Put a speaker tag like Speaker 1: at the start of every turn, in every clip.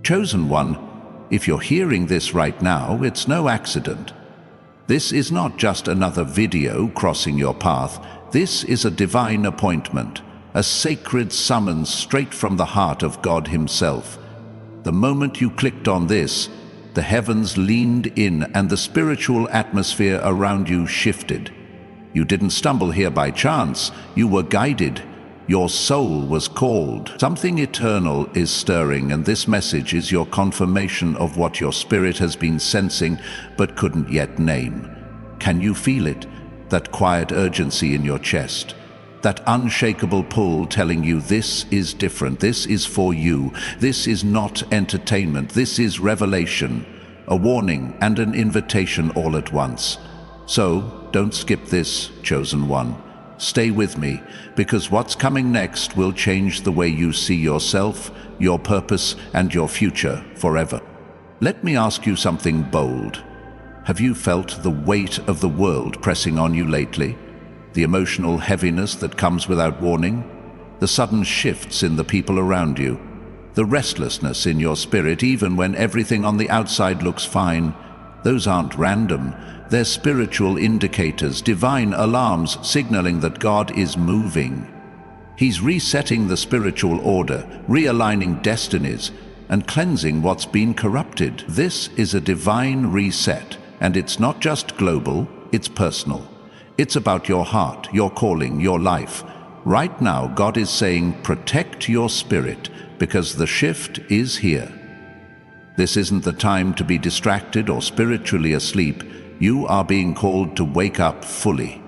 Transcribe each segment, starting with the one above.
Speaker 1: Chosen one, if you're hearing this right now, it's no accident. This is not just another video crossing your path. This is a divine appointment, a sacred summons straight from the heart of God Himself. The moment you clicked on this, the heavens leaned in and the spiritual atmosphere around you shifted. You didn't stumble here by chance, you were guided. Your soul was called. Something eternal is stirring, and this message is your confirmation of what your spirit has been sensing but couldn't yet name. Can you feel it? That quiet urgency in your chest? That unshakable pull telling you this is different, this is for you, this is not entertainment, this is revelation, a warning and an invitation all at once. So, don't skip this, chosen one. Stay with me, because what's coming next will change the way you see yourself, your purpose, and your future forever. Let me ask you something bold. Have you felt the weight of the world pressing on you lately? The emotional heaviness that comes without warning? The sudden shifts in the people around you? The restlessness in your spirit even when everything on the outside looks fine? Those aren't random. They're spiritual indicators, divine alarms signaling that God is moving. He's resetting the spiritual order, realigning destinies, and cleansing what's been corrupted. This is a divine reset, and it's not just global, it's personal. It's about your heart, your calling, your life. Right now, God is saying, protect your spirit, because the shift is here. This isn't the time to be distracted or spiritually asleep. You are being called to wake up fully.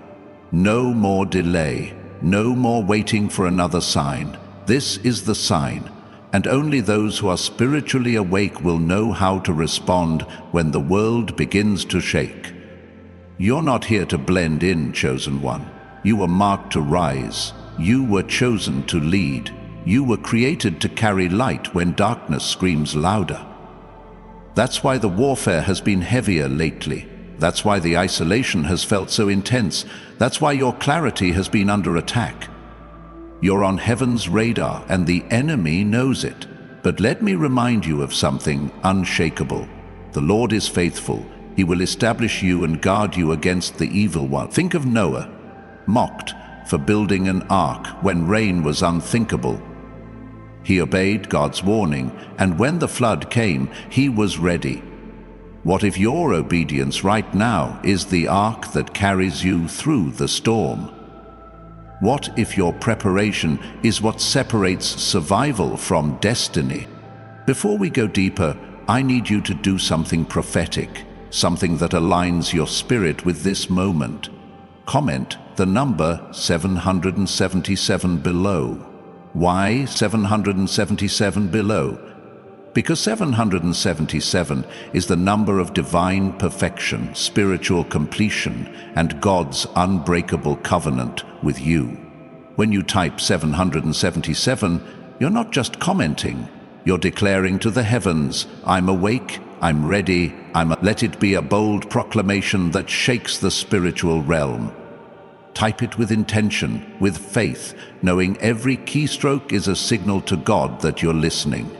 Speaker 1: No more delay, no more waiting for another sign. This is the sign, and only those who are spiritually awake will know how to respond when the world begins to shake. You're not here to blend in, chosen one. You were marked to rise. You were chosen to lead. You were created to carry light when darkness screams louder. That's why the warfare has been heavier lately. That's why the isolation has felt so intense. That's why your clarity has been under attack. You're on heaven's radar, and the enemy knows it. But let me remind you of something unshakable. The Lord is faithful. He will establish you and guard you against the evil one. Think of Noah, mocked for building an ark when rain was unthinkable. He obeyed God's warning, and when the flood came, he was ready. What if your obedience right now is the ark that carries you through the storm? What if your preparation is what separates survival from destiny? Before we go deeper, I need you to do something prophetic, something that aligns your spirit with this moment. Comment the number 777 below. Why 777 below? Because 777 is the number of divine perfection, spiritual completion, and God's unbreakable covenant with you. When you type 777, you're not just commenting, you're declaring to the heavens, I'm awake, I'm ready, let it be a bold proclamation that shakes the spiritual realm. Type it with intention, with faith, knowing every keystroke is a signal to God that you're listening.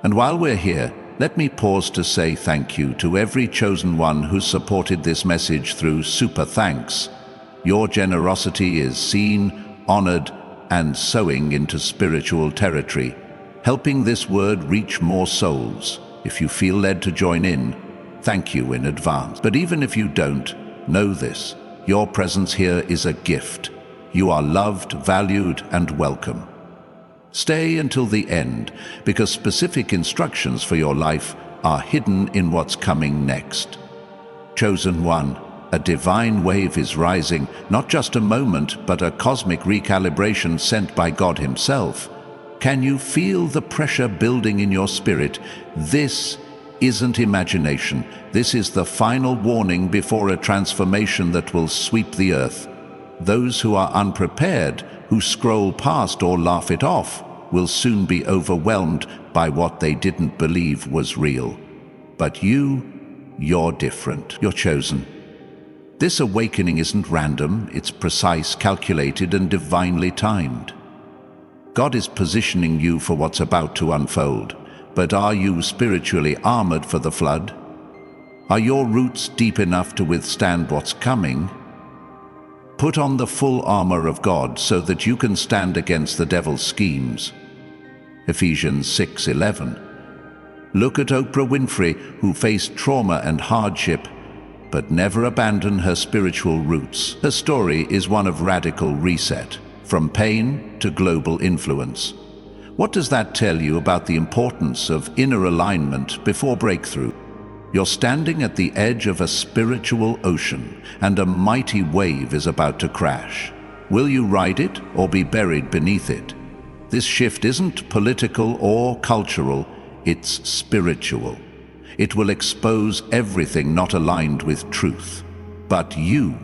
Speaker 1: And while we're here, let me pause to say thank you to every chosen one who supported this message through super thanks. Your generosity is seen, honored, and sowing into spiritual territory, helping this word reach more souls. If you feel led to join in, thank you in advance. But even if you don't, know this, your presence here is a gift. You are loved, valued, and welcome. Stay until the end, because specific instructions for your life are hidden in what's coming next. Chosen one, a divine wave is rising, not just a moment, but a cosmic recalibration sent by God Himself. Can you feel the pressure building in your spirit? This isn't imagination. This is the final warning before a transformation that will sweep the earth. Those who are unprepared, who scroll past or laugh it off, will soon be overwhelmed by what they didn't believe was real. But you're different. You're chosen. This awakening isn't random, it's precise, calculated, and divinely timed. God is positioning you for what's about to unfold. But are you spiritually armored for the flood? Are your roots deep enough to withstand what's coming? Put on the full armor of God so that you can stand against the devil's schemes. Ephesians 6:11. Look at Oprah Winfrey, who faced trauma and hardship, but never abandoned her spiritual roots. Her story is one of radical reset, from pain to global influence. What does that tell you about the importance of inner alignment before breakthrough? You're standing at the edge of a spiritual ocean, and a mighty wave is about to crash. Will you ride it or be buried beneath it? This shift isn't political or cultural, it's spiritual. It will expose everything not aligned with truth. But you,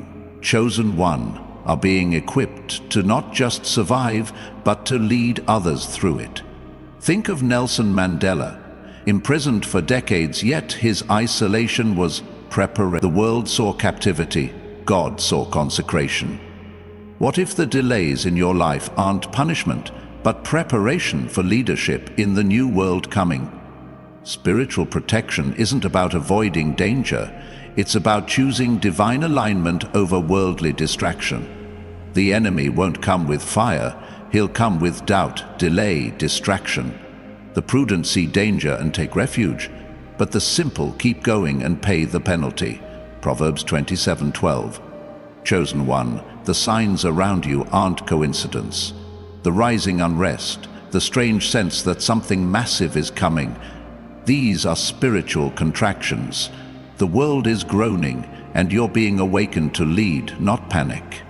Speaker 1: chosen one, are being equipped to not just survive, but to lead others through it. Think of Nelson Mandela, imprisoned for decades, yet his isolation was preparation. The world saw captivity, God saw consecration. What if the delays in your life aren't punishment, but preparation for leadership in the new world coming? Spiritual protection isn't about avoiding danger, it's about choosing divine alignment over worldly distraction. The enemy won't come with fire, he'll come with doubt, delay, distraction. The prudent see danger and take refuge, but the simple keep going and pay the penalty. Proverbs 27:12. Chosen one, the signs around you aren't coincidence. The rising unrest, the strange sense that something massive is coming, these are spiritual contractions. The world is groaning, and you're being awakened to lead, not panic.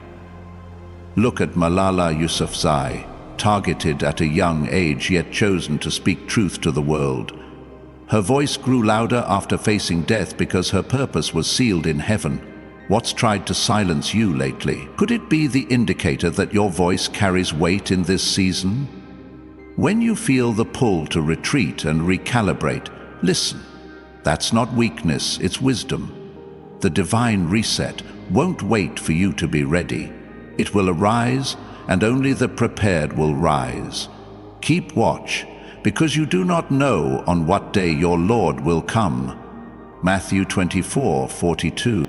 Speaker 1: Look at Malala Yousafzai, targeted at a young age yet chosen to speak truth to the world. Her voice grew louder after facing death because her purpose was sealed in heaven. What's tried to silence you lately? Could it be the indicator that your voice carries weight in this season? When you feel the pull to retreat and recalibrate, listen. That's not weakness, it's wisdom. The divine reset won't wait for you to be ready. It will arise, and only the prepared will rise. Keep watch, because you do not know on what day your Lord will come. Matthew 24:42.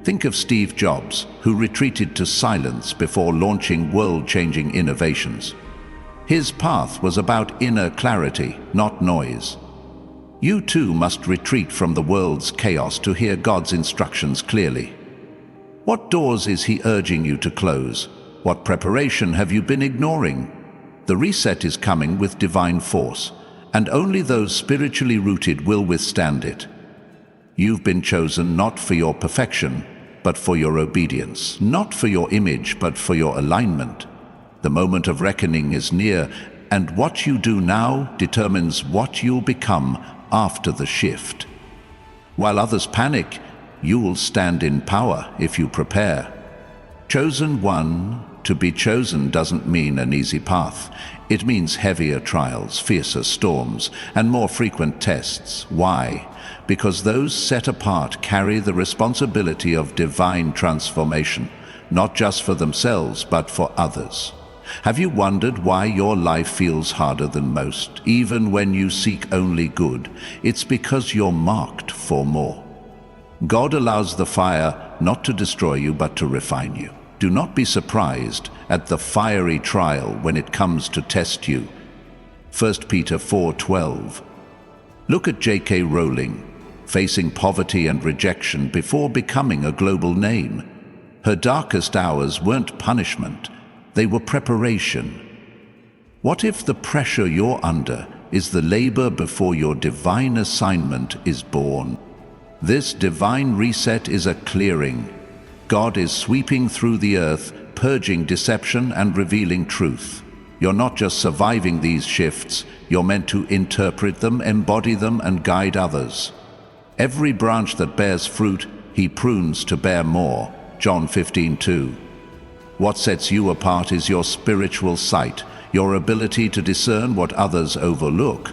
Speaker 1: Think of Steve Jobs, who retreated to silence before launching world-changing innovations. His path was about inner clarity, not noise. You too must retreat from the world's chaos to hear God's instructions clearly. What doors is He urging you to close? What preparation have you been ignoring? The reset is coming with divine force, and only those spiritually rooted will withstand it. You've been chosen not for your perfection, but for your obedience, not for your image, but for your alignment. The moment of reckoning is near, and what you do now determines what you'll become after the shift. While others panic, you will stand in power if you prepare. Chosen one, to be chosen doesn't mean an easy path. It means heavier trials, fiercer storms, and more frequent tests. Why? Because those set apart carry the responsibility of divine transformation, not just for themselves, but for others. Have you wondered why your life feels harder than most, even when you seek only good? It's because you're marked for more. God allows the fire not to destroy you, but to refine you. Do not be surprised at the fiery trial when it comes to test you. 1 Peter 4:12. Look at J.K. Rowling, facing poverty and rejection before becoming a global name. Her darkest hours weren't punishment, they were preparation. What if the pressure you're under is the labor before your divine assignment is born? This divine reset is a clearing. God is sweeping through the earth, purging deception and revealing truth. You're not just surviving these shifts, you're meant to interpret them, embody them, and guide others. Every branch that bears fruit, He prunes to bear more. John 15:2. What sets you apart is your spiritual sight, your ability to discern what others overlook.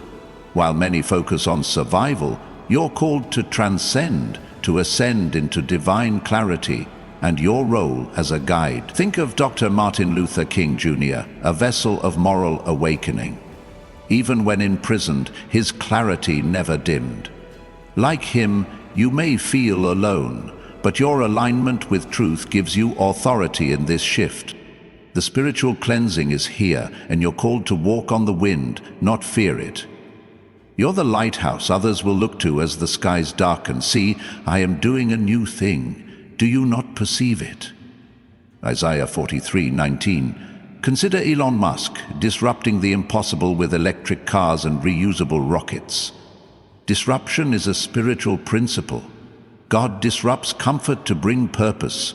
Speaker 1: While many focus on survival, you're called to transcend, to ascend into divine clarity, and your role as a guide. Think of Dr. Martin Luther King Jr., a vessel of moral awakening. Even when imprisoned, his clarity never dimmed. Like him, you may feel alone, but your alignment with truth gives you authority in this shift. The spiritual cleansing is here, and you're called to walk on the wind, not fear it. You're the lighthouse others will look to as the skies darken. See, I am doing a new thing. Do you not perceive it? Isaiah 43:19. Consider Elon Musk disrupting the impossible with electric cars and reusable rockets. Disruption is a spiritual principle. God disrupts comfort to bring purpose.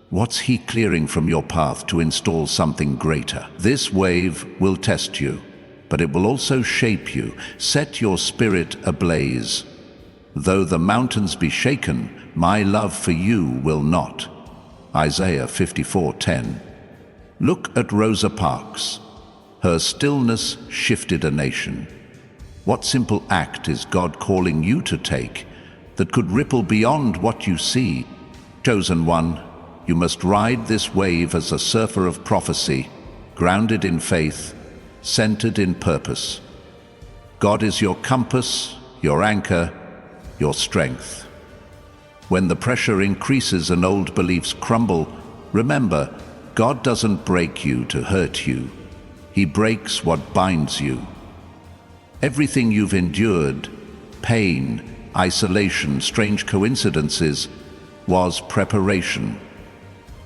Speaker 1: What's he clearing from your path to install something greater? This wave will test you, but it will also shape you, set your spirit ablaze. Though the mountains be shaken, my love for you will not. Isaiah 54:10. Look at Rosa Parks. Her stillness shifted a nation. What simple act is God calling you to take that could ripple beyond what you see? Chosen one, you must ride this wave as a surfer of prophecy, grounded in faith, centered in purpose. God is your compass, your anchor, your strength. When the pressure increases and old beliefs crumble, remember, God doesn't break you to hurt you. He breaks what binds you. Everything you've endured, pain, isolation, strange coincidences, was preparation.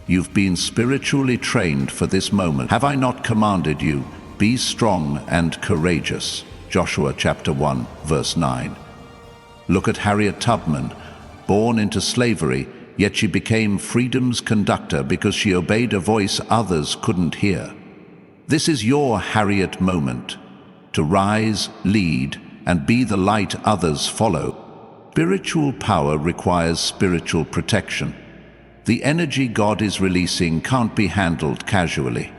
Speaker 1: You've been spiritually trained for this moment. Have I not commanded you? Be strong and courageous. Joshua chapter 1, verse 9. Look at Harriet Tubman, born into slavery, yet she became freedom's conductor because she obeyed a voice others couldn't hear. This is your Harriet moment, to rise, lead, and be the light others follow. Spiritual power requires spiritual protection. The energy God is releasing can't be handled casually.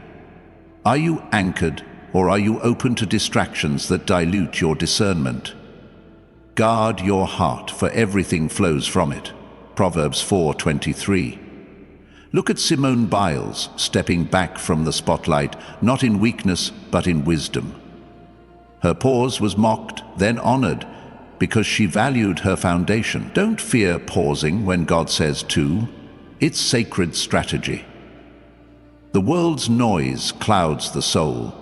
Speaker 1: Are you anchored, or are you open to distractions that dilute your discernment? Guard your heart, for everything flows from it. Proverbs 4:23. Look at Simone Biles, stepping back from the spotlight, not in weakness, but in wisdom. Her pause was mocked, then honored, because she valued her foundation. Don't fear pausing when God says to. It's sacred strategy. The world's noise clouds the soul,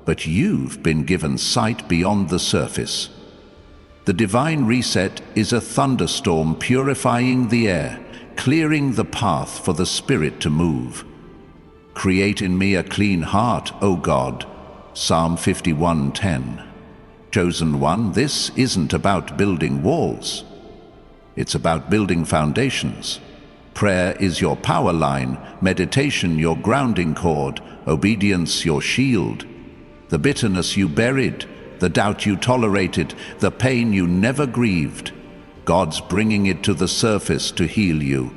Speaker 1: but you've been given sight beyond the surface. The divine reset is a thunderstorm purifying the air, clearing the path for the Spirit to move. Create in me a clean heart, O God. Psalm 51:10. Chosen one, this isn't about building walls. It's about building foundations. Prayer is your power line, meditation your grounding cord, obedience your shield. The bitterness you buried, the doubt you tolerated, the pain you never grieved, God's bringing it to the surface to heal you.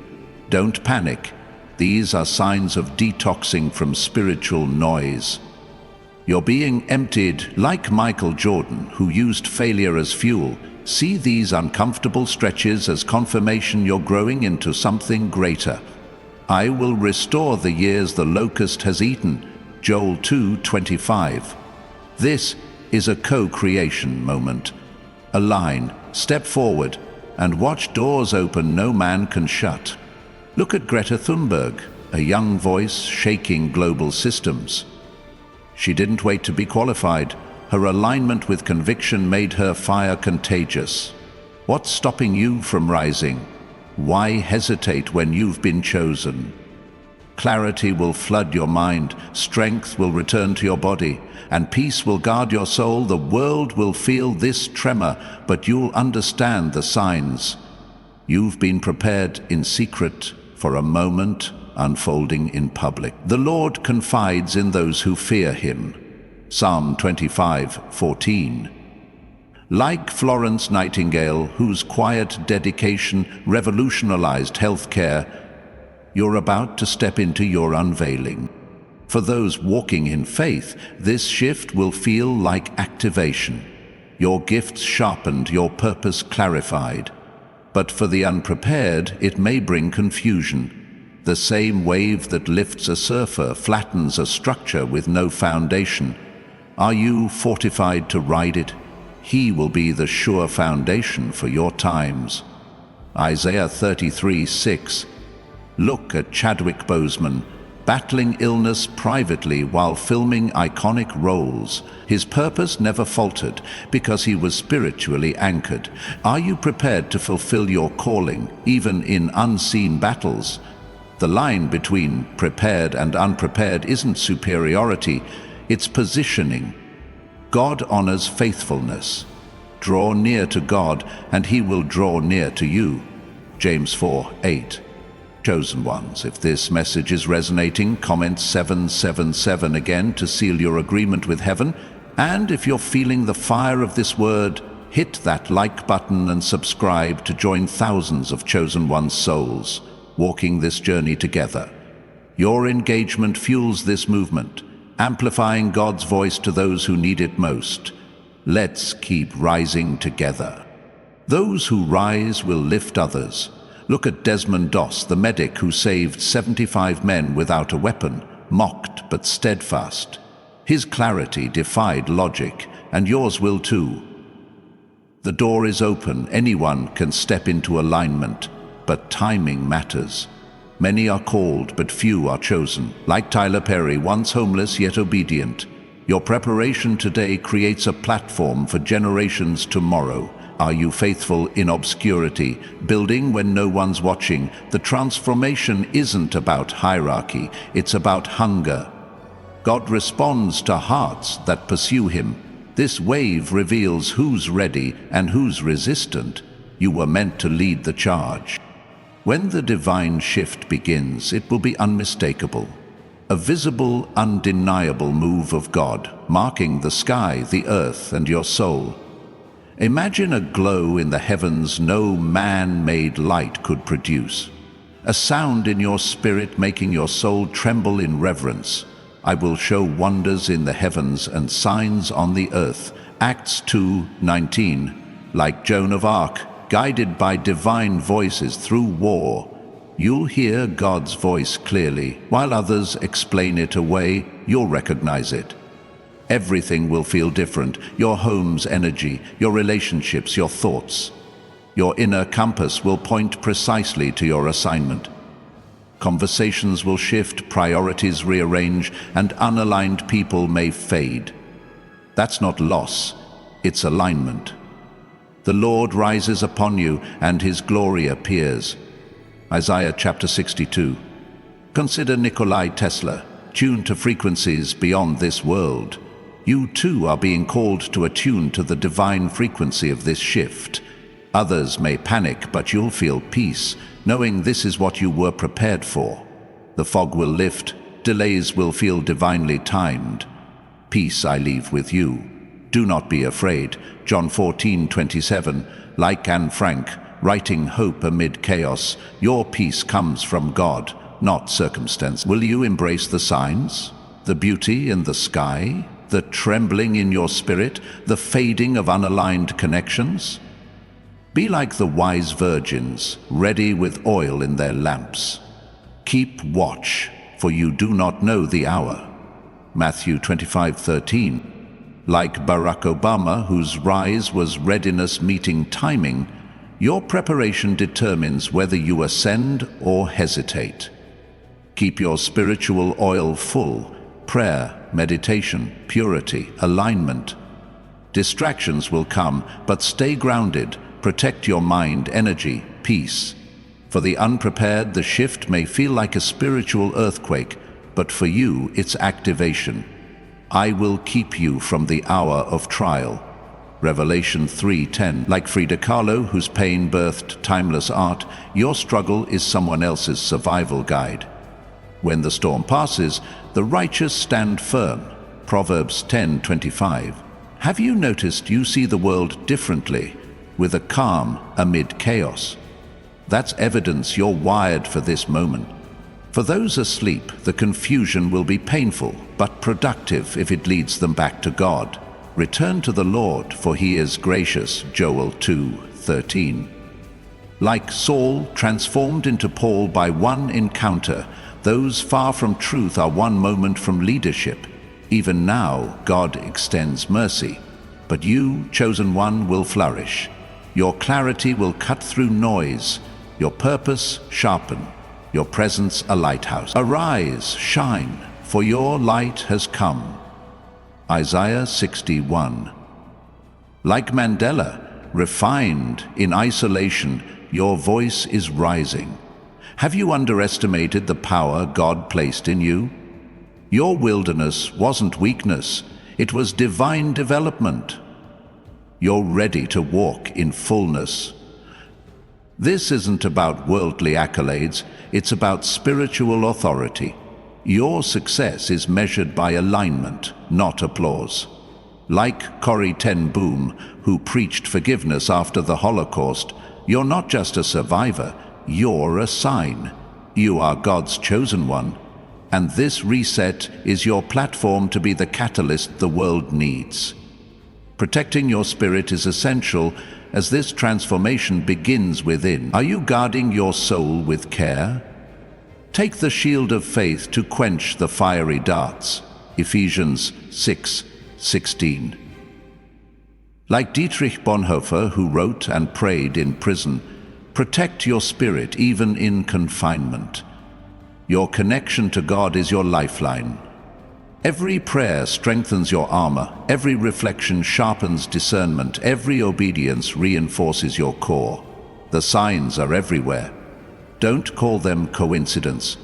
Speaker 1: Don't panic. These are signs of detoxing from spiritual noise. You're being emptied like Michael Jordan, who used failure as fuel. See these uncomfortable stretches as confirmation you're growing into something greater. I will restore the years the locust has eaten. Joel 2:25. This is a co-creation moment. Align, step forward, and watch doors open no man can shut. Look at Greta Thunberg, a young voice shaking global systems. She didn't wait to be qualified. Her alignment with conviction made her fire contagious. What's stopping you from rising? Why hesitate when you've been chosen? Clarity will flood your mind, strength will return to your body, and peace will guard your soul. The world will feel this tremor, but you'll understand the signs. You've been prepared in secret for a moment unfolding in public. The Lord confides in those who fear him. Psalm 25:14. Like Florence Nightingale, whose quiet dedication revolutionized healthcare, you're about to step into your unveiling. For those walking in faith, this shift will feel like activation. Your gifts sharpened, your purpose clarified. But for the unprepared, it may bring confusion. The same wave that lifts a surfer flattens a structure with no foundation. Are you fortified to ride it? He will be the sure foundation for your times. Isaiah 33:6. Look at Chadwick Boseman, battling illness privately while filming iconic roles. His purpose never faltered because he was spiritually anchored. Are you prepared to fulfill your calling, even in unseen battles? The line between prepared and unprepared isn't superiority, it's positioning. God honors faithfulness. Draw near to God, and He will draw near to you. James 4:8. Chosen ones, if this message is resonating, comment 777 again to seal your agreement with heaven. And if you're feeling the fire of this word, hit that like button and subscribe to join thousands of chosen ones' souls, walking this journey together. Your engagement fuels this movement, amplifying God's voice to those who need it most. Let's keep rising together. Those who rise will lift others. Look at Desmond Doss, the medic who saved 75 men without a weapon, mocked but steadfast. His clarity defied logic, and yours will too. The door is open, anyone can step into alignment, but timing matters. Many are called, but few are chosen. Like Tyler Perry, once homeless yet obedient. Your preparation today creates a platform for generations tomorrow. Are you faithful in obscurity, building when no one's watching? The transformation isn't about hierarchy, it's about hunger. God responds to hearts that pursue Him. This wave reveals who's ready and who's resistant. You were meant to lead the charge. When the divine shift begins, it will be unmistakable. A visible, undeniable move of God, marking the sky, the earth, and your soul. Imagine a glow in the heavens no man-made light could produce. A sound in your spirit making your soul tremble in reverence. I will show wonders in the heavens and signs on the earth. Acts 2:19. Like Joan of Arc, guided by divine voices through war, you'll hear God's voice clearly. While others explain it away, you'll recognize it. Everything will feel different. Your home's energy, your relationships, your thoughts. Your inner compass will point precisely to your assignment. Conversations will shift, priorities rearrange, and unaligned people may fade. That's not loss, it's alignment. The Lord rises upon you, and His glory appears. Isaiah chapter 62. Consider Nikola Tesla, tuned to frequencies beyond this world. You too are being called to attune to the divine frequency of this shift. Others may panic, but you'll feel peace, knowing this is what you were prepared for. The fog will lift, delays will feel divinely timed. Peace I leave with you. Do not be afraid. John 14:27. Like Anne Frank, writing hope amid chaos, your peace comes from God, not circumstance. Will you embrace the signs? The beauty in the sky? The trembling in your spirit, the fading of unaligned connections? Be like the wise virgins, ready with oil in their lamps. Keep watch, for you do not know the hour. Matthew 25:13. Like Barack Obama, whose rise was readiness meeting timing, your preparation determines whether you ascend or hesitate. Keep your spiritual oil full. Prayer, meditation, purity, alignment. Distractions will come, but stay grounded. Protect your mind, energy, peace. For the unprepared, the shift may feel like a spiritual earthquake, but for you, it's activation. I will keep you from the hour of trial. Revelation 3:10. Like Frida Kahlo, whose pain birthed timeless art, your struggle is someone else's survival guide. When the storm passes, the righteous stand firm. Proverbs 10:25. Have you noticed you see the world differently, with a calm amid chaos? That's evidence you're wired for this moment. For those asleep, the confusion will be painful, but productive if it leads them back to God. Return to the Lord, for He is gracious. Joel 2:13. Like Saul, transformed into Paul by one encounter, those far from truth are one moment from leadership. Even now, God extends mercy. But you, chosen one, will flourish. Your clarity will cut through noise, your purpose sharpen, your presence a lighthouse. Arise, shine, for your light has come. Isaiah 61. Like Mandela, refined in isolation, your voice is rising. Have you underestimated the power God placed in you? Your wilderness wasn't weakness, it was divine development. You're ready to walk in fullness. This isn't about worldly accolades, it's about spiritual authority. Your success is measured by alignment, not applause. Like Corrie ten Boom, who preached forgiveness after the Holocaust, you're not just a survivor, you're a sign. You are God's chosen one, and this reset is your platform to be the catalyst the world needs. Protecting your spirit is essential as this transformation begins within. Are you guarding your soul with care? Take the shield of faith to quench the fiery darts. Ephesians 6:16. Like Dietrich Bonhoeffer, who wrote and prayed in prison, protect your spirit even in confinement. Your connection to God is your lifeline. Every prayer strengthens your armor, every reflection sharpens discernment, every obedience reinforces your core. The signs are everywhere. Don't call them coincidence.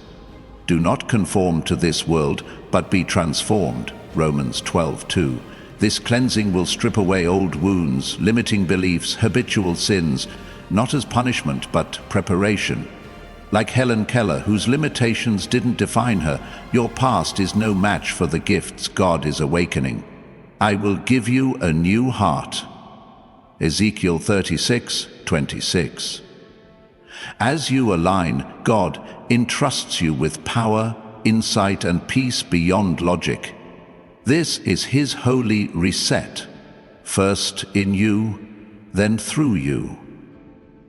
Speaker 1: Do not conform to this world, but be transformed. Romans 12:2. This cleansing will strip away old wounds, limiting beliefs, habitual sins, not as punishment, but preparation. Like Helen Keller, whose limitations didn't define her, your past is no match for the gifts God is awakening. I will give you a new heart. Ezekiel 36:26. As you align, God entrusts you with power, insight, and peace beyond logic. This is His holy reset, first in you, then through you.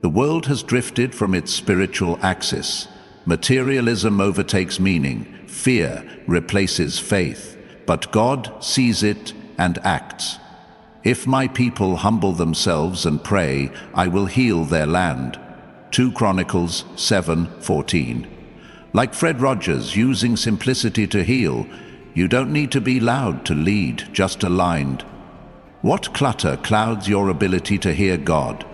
Speaker 1: The world has drifted from its spiritual axis. Materialism overtakes meaning, fear replaces faith, but God sees it and acts. If my people humble themselves and pray, I will heal their land. 2 Chronicles 7:14. Like Fred Rogers using simplicity to heal, you don't need to be loud to lead, just aligned. What clutter clouds your ability to hear God?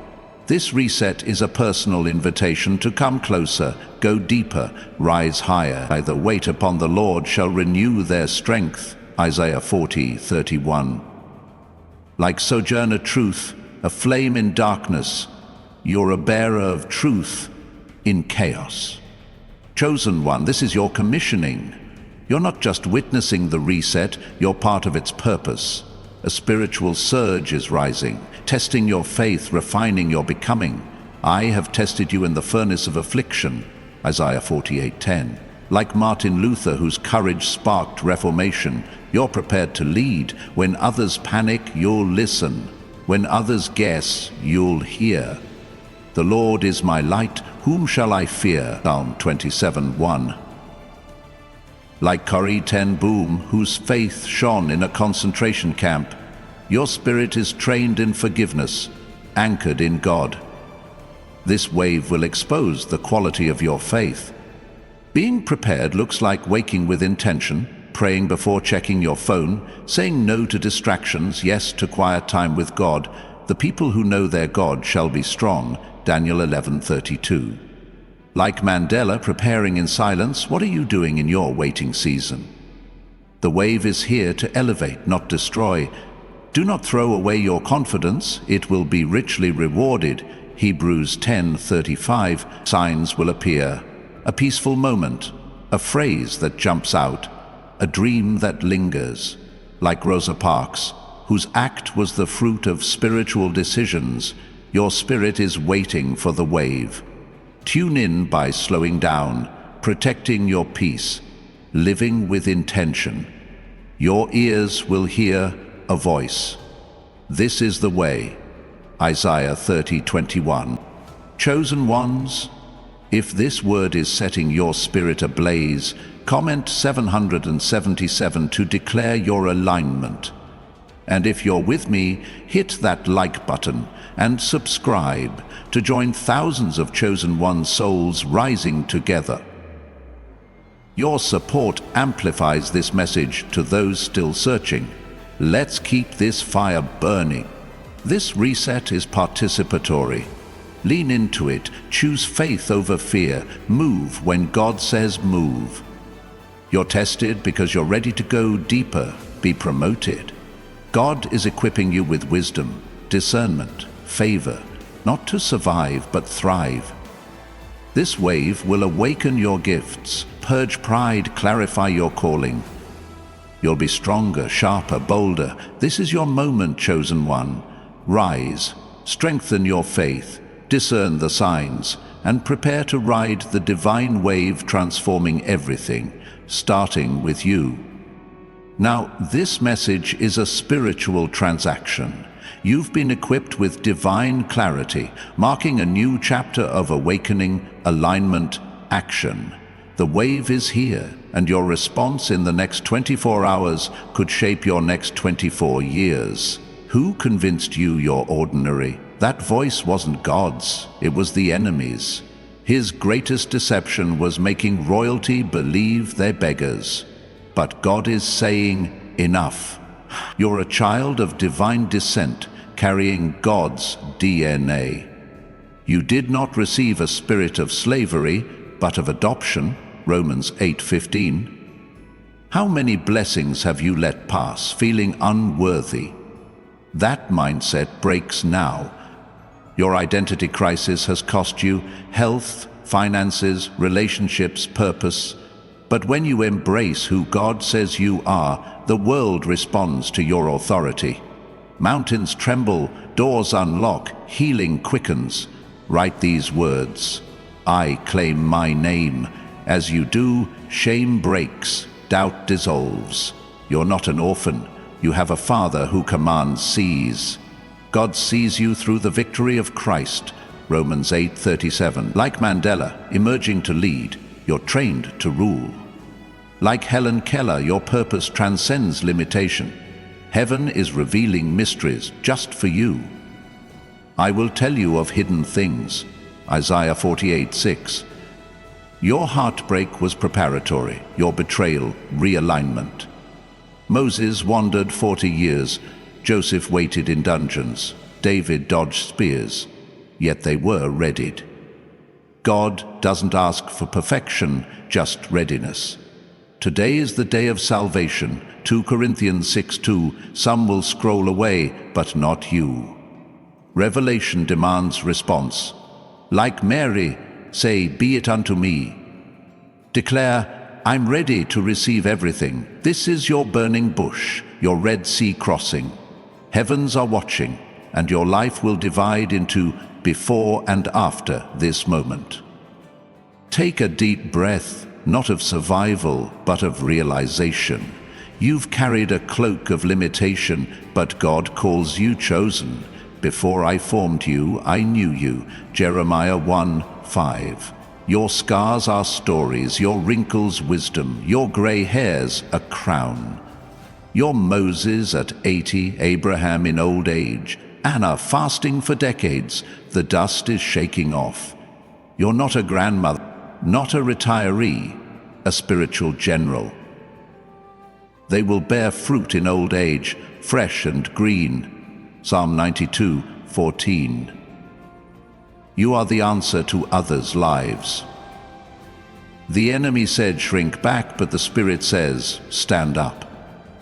Speaker 1: This reset is a personal invitation to come closer, go deeper, rise higher. The wait upon the Lord shall renew their strength. Isaiah 40:31. Like Sojourner Truth, a flame in darkness, you're a bearer of truth in chaos. Chosen one, this is your commissioning. You're not just witnessing the reset, you're part of its purpose. A spiritual surge is rising, testing your faith, refining your becoming. I have tested you in the furnace of affliction. Isaiah 48:10. Like Martin Luther, whose courage sparked reformation, you're prepared to lead. When others panic, you'll listen. When others guess, you'll hear. The Lord is my light, whom shall I fear? Psalm 27:1. Like Corrie ten Boom, whose faith shone in a concentration camp, your spirit is trained in forgiveness, anchored in God. This wave will expose the quality of your faith. Being prepared looks like waking with intention, praying before checking your phone, saying no to distractions, yes to quiet time with God. The people who know their God shall be strong. Daniel 11:32. Like Mandela, preparing in silence, what are you doing in your waiting season? The wave is here to elevate, not destroy. Do not throw away your confidence, it will be richly rewarded. Hebrews 10:35. Signs will appear. A peaceful moment, a phrase that jumps out, a dream that lingers. Like Rosa Parks, whose act was the fruit of spiritual decisions, your spirit is waiting for the wave. Tune in by slowing down, protecting your peace, living with intention. Your ears will hear a voice. This is the way. Isaiah 30:21. Chosen ones, if this word is setting your spirit ablaze, comment 777 to declare your alignment. And if you're with me, hit that like button and subscribe to join thousands of chosen one souls rising together. Your support amplifies this message to those still searching. Let's keep this fire burning. This reset is participatory. Lean into it, choose faith over fear, move when God says move. You're tested because you're ready to go deeper, be promoted. God is equipping you with wisdom, discernment, favor, not to survive but thrive. This wave will awaken your gifts, purge pride, clarify your calling. You'll be stronger, sharper, bolder. This is your moment, chosen one. Rise, strengthen your faith, discern the signs, and prepare to ride the divine wave transforming everything, starting with you. Now, this message is a spiritual transaction. You've been equipped with divine clarity, marking a new chapter of awakening, alignment, action. The wave is here, and your response in the next 24 hours could shape your next 24 years. Who convinced you you're ordinary? That voice wasn't God's, it was the enemy's. His greatest deception was making royalty believe they're beggars. But God is saying, enough. You're a child of divine descent, carrying God's DNA. You did not receive a spirit of slavery, but of adoption, Romans 8:15. How many blessings have you let pass, feeling unworthy? That mindset breaks now. Your identity crisis has cost you health, finances, relationships, purpose. But when you embrace who God says you are, the world responds to your authority. Mountains tremble, doors unlock, healing quickens. Write these words: I claim my name. As you do, shame breaks, doubt dissolves. You're not an orphan. You have a Father who commands seize. God sees you through the victory of Christ, Romans 8:37. Like Mandela, emerging to lead, you're trained to rule. Like Helen Keller, your purpose transcends limitation. Heaven is revealing mysteries just for you. I will tell you of hidden things, Isaiah 48:6. Your heartbreak was preparatory, your betrayal, realignment. Moses wandered 40 years, Joseph waited in dungeons, David dodged spears, yet they were readied. God doesn't ask for perfection, just readiness. Today is the day of salvation, 2 Corinthians 6:2, some will scroll away, but not you. Revelation demands response. Like Mary, say, be it unto me. Declare, I'm ready to receive everything. This is your burning bush, your Red Sea crossing. Heavens are watching, and your life will divide into before and after this moment. Take a deep breath, not of survival, but of realization. You've carried a cloak of limitation, but God calls you chosen. Before I formed you, I knew you. Jeremiah 1:5. Your scars are stories, your wrinkles wisdom, your gray hairs a crown. You're Moses at 80, Abraham in old age, Anna fasting for decades, the dust is shaking off. You're not a grandmother, not a retiree, a spiritual general. They will bear fruit in old age, fresh and green. Psalm 92:14. You are the answer to others' lives. The enemy said shrink back, but the Spirit says stand up.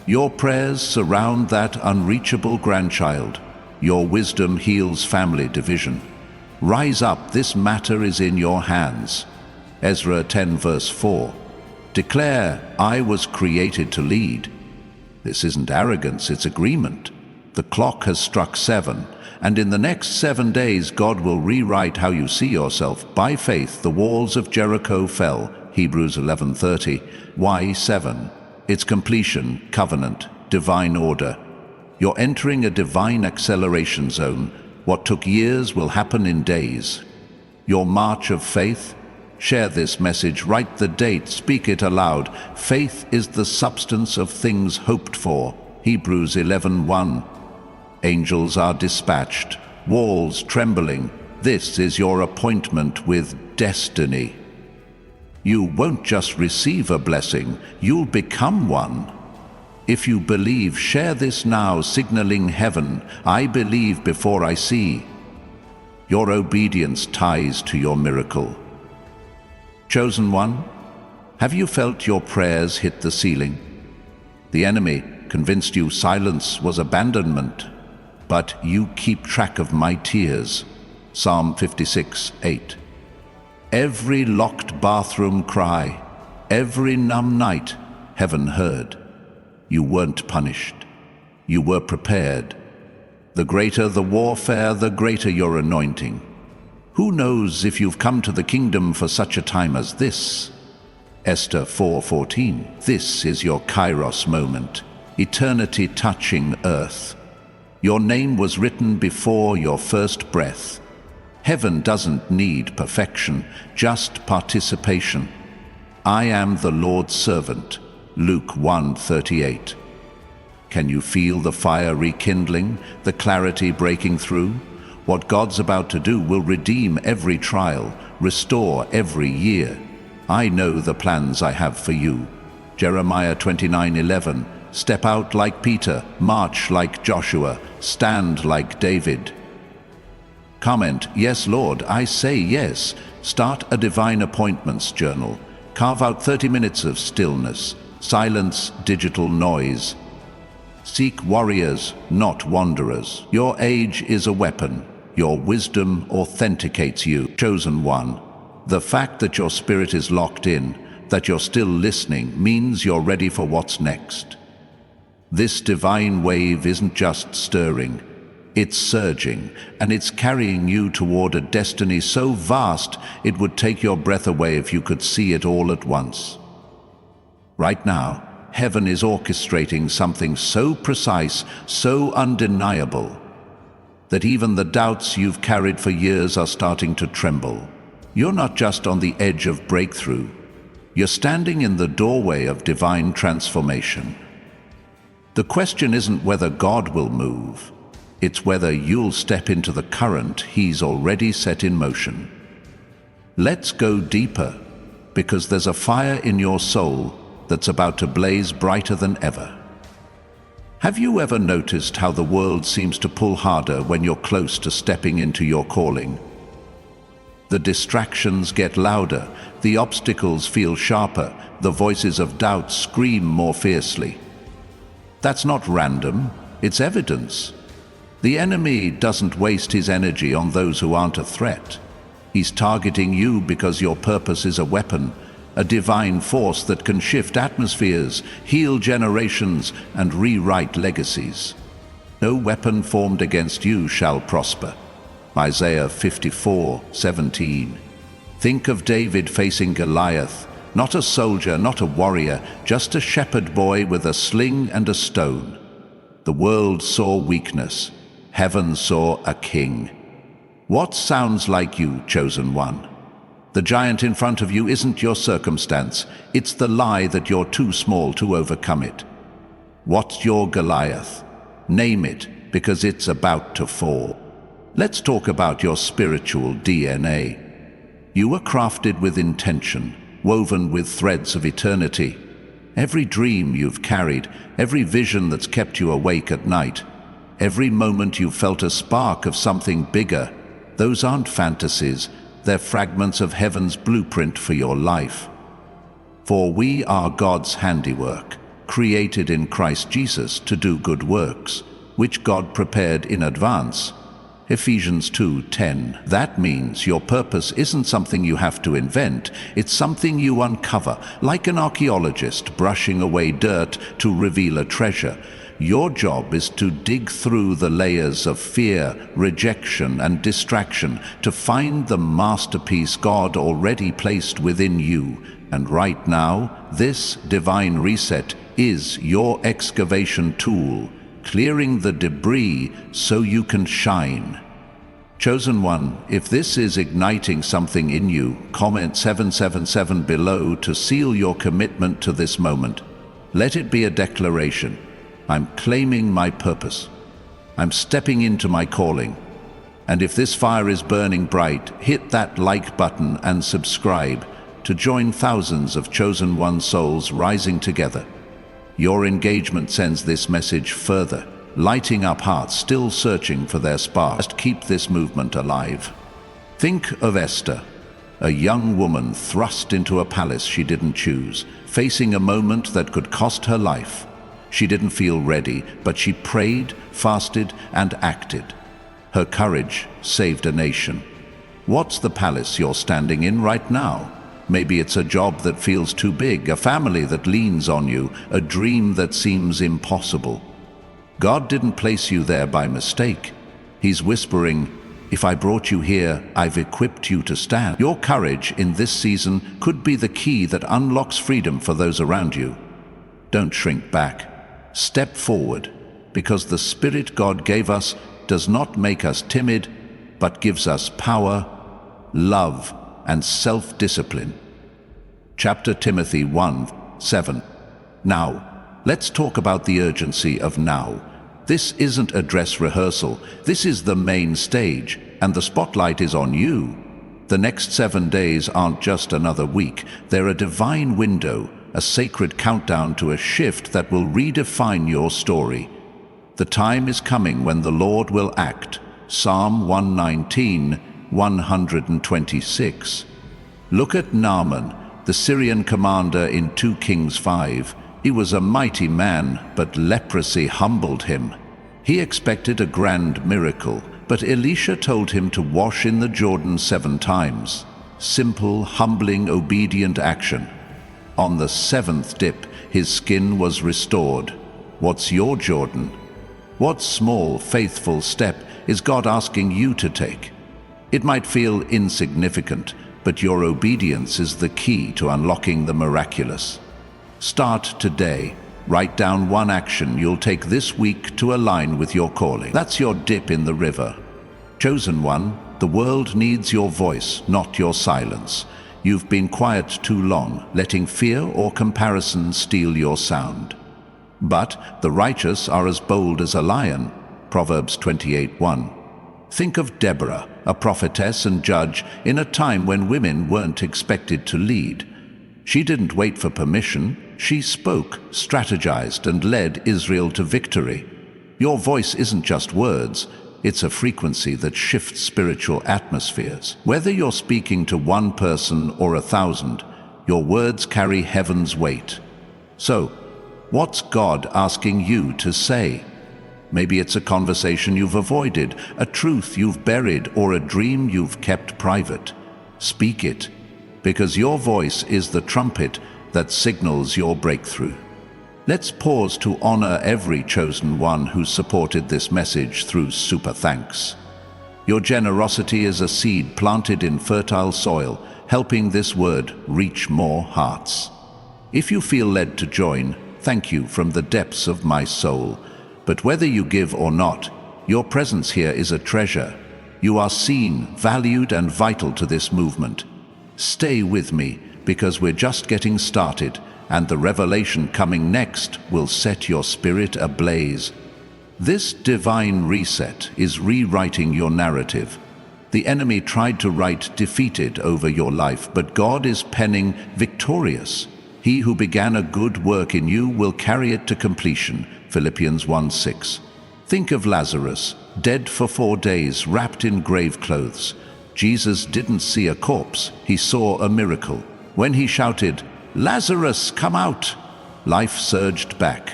Speaker 1: Your prayers surround that unreachable grandchild. Your wisdom heals family division. Rise up, this matter is in your hands. Ezra 10:4. Declare, I was created to lead. This isn't arrogance, it's agreement. The clock has struck 7, and in the next 7 days God will rewrite how you see yourself. By faith the walls of Jericho fell, Hebrews 11:30. Why 7? Its completion, covenant, divine order. You're entering a divine acceleration zone. What took years will happen in days. Your march of faith, Share this message, write the date, speak it aloud. Faith is the substance of things hoped for. Hebrews 11:1. Angels are dispatched, walls trembling. This is your appointment with destiny. You won't just receive a blessing, you'll become one. If you believe, share this now, signaling heaven, I believe before I see. Your obedience ties to your miracle. Chosen one, have you felt your prayers hit the ceiling? The enemy convinced you silence was abandonment, but you keep track of my tears. Psalm 56:8. Every locked bathroom cry, every numb night, heaven heard. You weren't punished. You were prepared. The greater the warfare, the greater your anointing. Who knows if you've come to the kingdom for such a time as this? Esther 4:14. This is your Kairos moment, eternity touching earth. Your name was written before your first breath. Heaven doesn't need perfection, just participation. I am the Lord's servant. Luke 1:38. Can you feel the fire rekindling, the clarity breaking through? What God's about to do will redeem every trial, restore every year. I know the plans I have for you. Jeremiah 29:11. Step out like Peter, march like Joshua, stand like David. Comment, yes, Lord, I say yes. Start a divine appointments journal. Carve out 30 minutes of stillness. Silence digital noise. Seek warriors, not wanderers. Your age is a weapon. Your wisdom authenticates you. Chosen one. The fact that your spirit is locked in, that you're still listening, means you're ready for what's next. This divine wave isn't just stirring, it's surging, and it's carrying you toward a destiny so vast it would take your breath away if you could see it all at once. Right now, heaven is orchestrating something so precise, so undeniable, that even the doubts you've carried for years are starting to tremble. You're not just on the edge of breakthrough, you're standing in the doorway of divine transformation. The question isn't whether God will move, it's whether you'll step into the current He's already set in motion. Let's go deeper, because there's a fire in your soul that's about to blaze brighter than ever. Have you ever noticed how the world seems to pull harder when you're close to stepping into your calling? The distractions get louder, the obstacles feel sharper, the voices of doubt scream more fiercely. That's not random, it's evidence. The enemy doesn't waste his energy on those who aren't a threat. He's targeting you because your purpose is a weapon, a divine force that can shift atmospheres, heal generations, and rewrite legacies. No weapon formed against you shall prosper. Isaiah 54:17. Think of David facing Goliath, not a soldier, not a warrior, just a shepherd boy with a sling and a stone. The world saw weakness. Heaven saw a king. What sounds like you, chosen one? The giant in front of you isn't your circumstance. It's the lie that you're too small to overcome it. What's your Goliath? Name it, because it's about to fall. Let's talk about your spiritual DNA. You were crafted with intention, woven with threads of eternity. Every dream you've carried, every vision that's kept you awake at night, every moment you felt a spark of something bigger, those aren't fantasies, they're fragments of heaven's blueprint for your life. For we are God's handiwork, created in Christ Jesus to do good works, which God prepared in advance. Ephesians 2:10. That means your purpose isn't something you have to invent, it's something you uncover, like an archaeologist brushing away dirt to reveal a treasure. Your job is to dig through the layers of fear, rejection, and distraction to find the masterpiece God already placed within you. And right now, this divine reset is your excavation tool, clearing the debris so you can shine. Chosen one, if this is igniting something in you, comment 777 below to seal your commitment to this moment. Let it be a declaration. I'm claiming my purpose. I'm stepping into my calling. And if this fire is burning bright, hit that like button and subscribe to join thousands of chosen one souls rising together. Your engagement sends this message further, lighting up hearts still searching for their spark. Just keep this movement alive. Think of Esther, a young woman thrust into a palace she didn't choose, facing a moment that could cost her life. She didn't feel ready, but she prayed, fasted, and acted. Her courage saved a nation. What's the palace you're standing in right now? Maybe it's a job that feels too big, a family that leans on you, a dream that seems impossible. God didn't place you there by mistake. He's whispering, if I brought you here, I've equipped you to stand. Your courage in this season could be the key that unlocks freedom for those around you. Don't shrink back. Step forward, because the Spirit God gave us does not make us timid, but gives us power, love, and self-discipline. Chapter Timothy 1:7. Now, let's talk about the urgency of now. This isn't a dress rehearsal. This is the main stage, and the spotlight is on you. The next 7 days aren't just another week. They're a divine window, a sacred countdown to a shift that will redefine your story. The time is coming when the Lord will act. Psalm 119, 126. Look at Naaman, the Syrian commander in 2 Kings 5. He was a mighty man, but leprosy humbled him. He expected a grand miracle, but Elisha told him to wash in the Jordan 7 times. Simple, humbling, obedient action. On the 7th dip, his skin was restored. What's your Jordan? What small, faithful step is God asking you to take? It might feel insignificant, but your obedience is the key to unlocking the miraculous. Start today. Write down one action you'll take this week to align with your calling. That's your dip in the river. Chosen one, the world needs your voice, not your silence. You've been quiet too long, letting fear or comparison steal your sound. But the righteous are as bold as a lion. Proverbs 28:1. Think of Deborah, a prophetess and judge in a time when women weren't expected to lead. She didn't wait for permission. She spoke, strategized, and led Israel to victory. Your voice isn't just words. It's a frequency that shifts spiritual atmospheres. Whether you're speaking to one person or 1,000, your words carry heaven's weight. So, what's God asking you to say? Maybe it's a conversation you've avoided, a truth you've buried, or a dream you've kept private. Speak it, because your voice is the trumpet that signals your breakthrough. Let's pause to honor every chosen one who supported this message through super thanks. Your generosity is a seed planted in fertile soil, helping this word reach more hearts. If you feel led to join, thank you from the depths of my soul. But whether you give or not, your presence here is a treasure. You are seen, valued, and vital to this movement. Stay with me, because we're just getting started, and the revelation coming next will set your spirit ablaze. This divine reset is rewriting your narrative. The enemy tried to write defeated over your life, but God is penning victorious. He who began a good work in you will carry it to completion. Philippians 1:6. Think of Lazarus, dead for 4 days, wrapped in grave clothes. Jesus didn't see a corpse, he saw a miracle. When he shouted, "Lazarus, come out!" life surged back.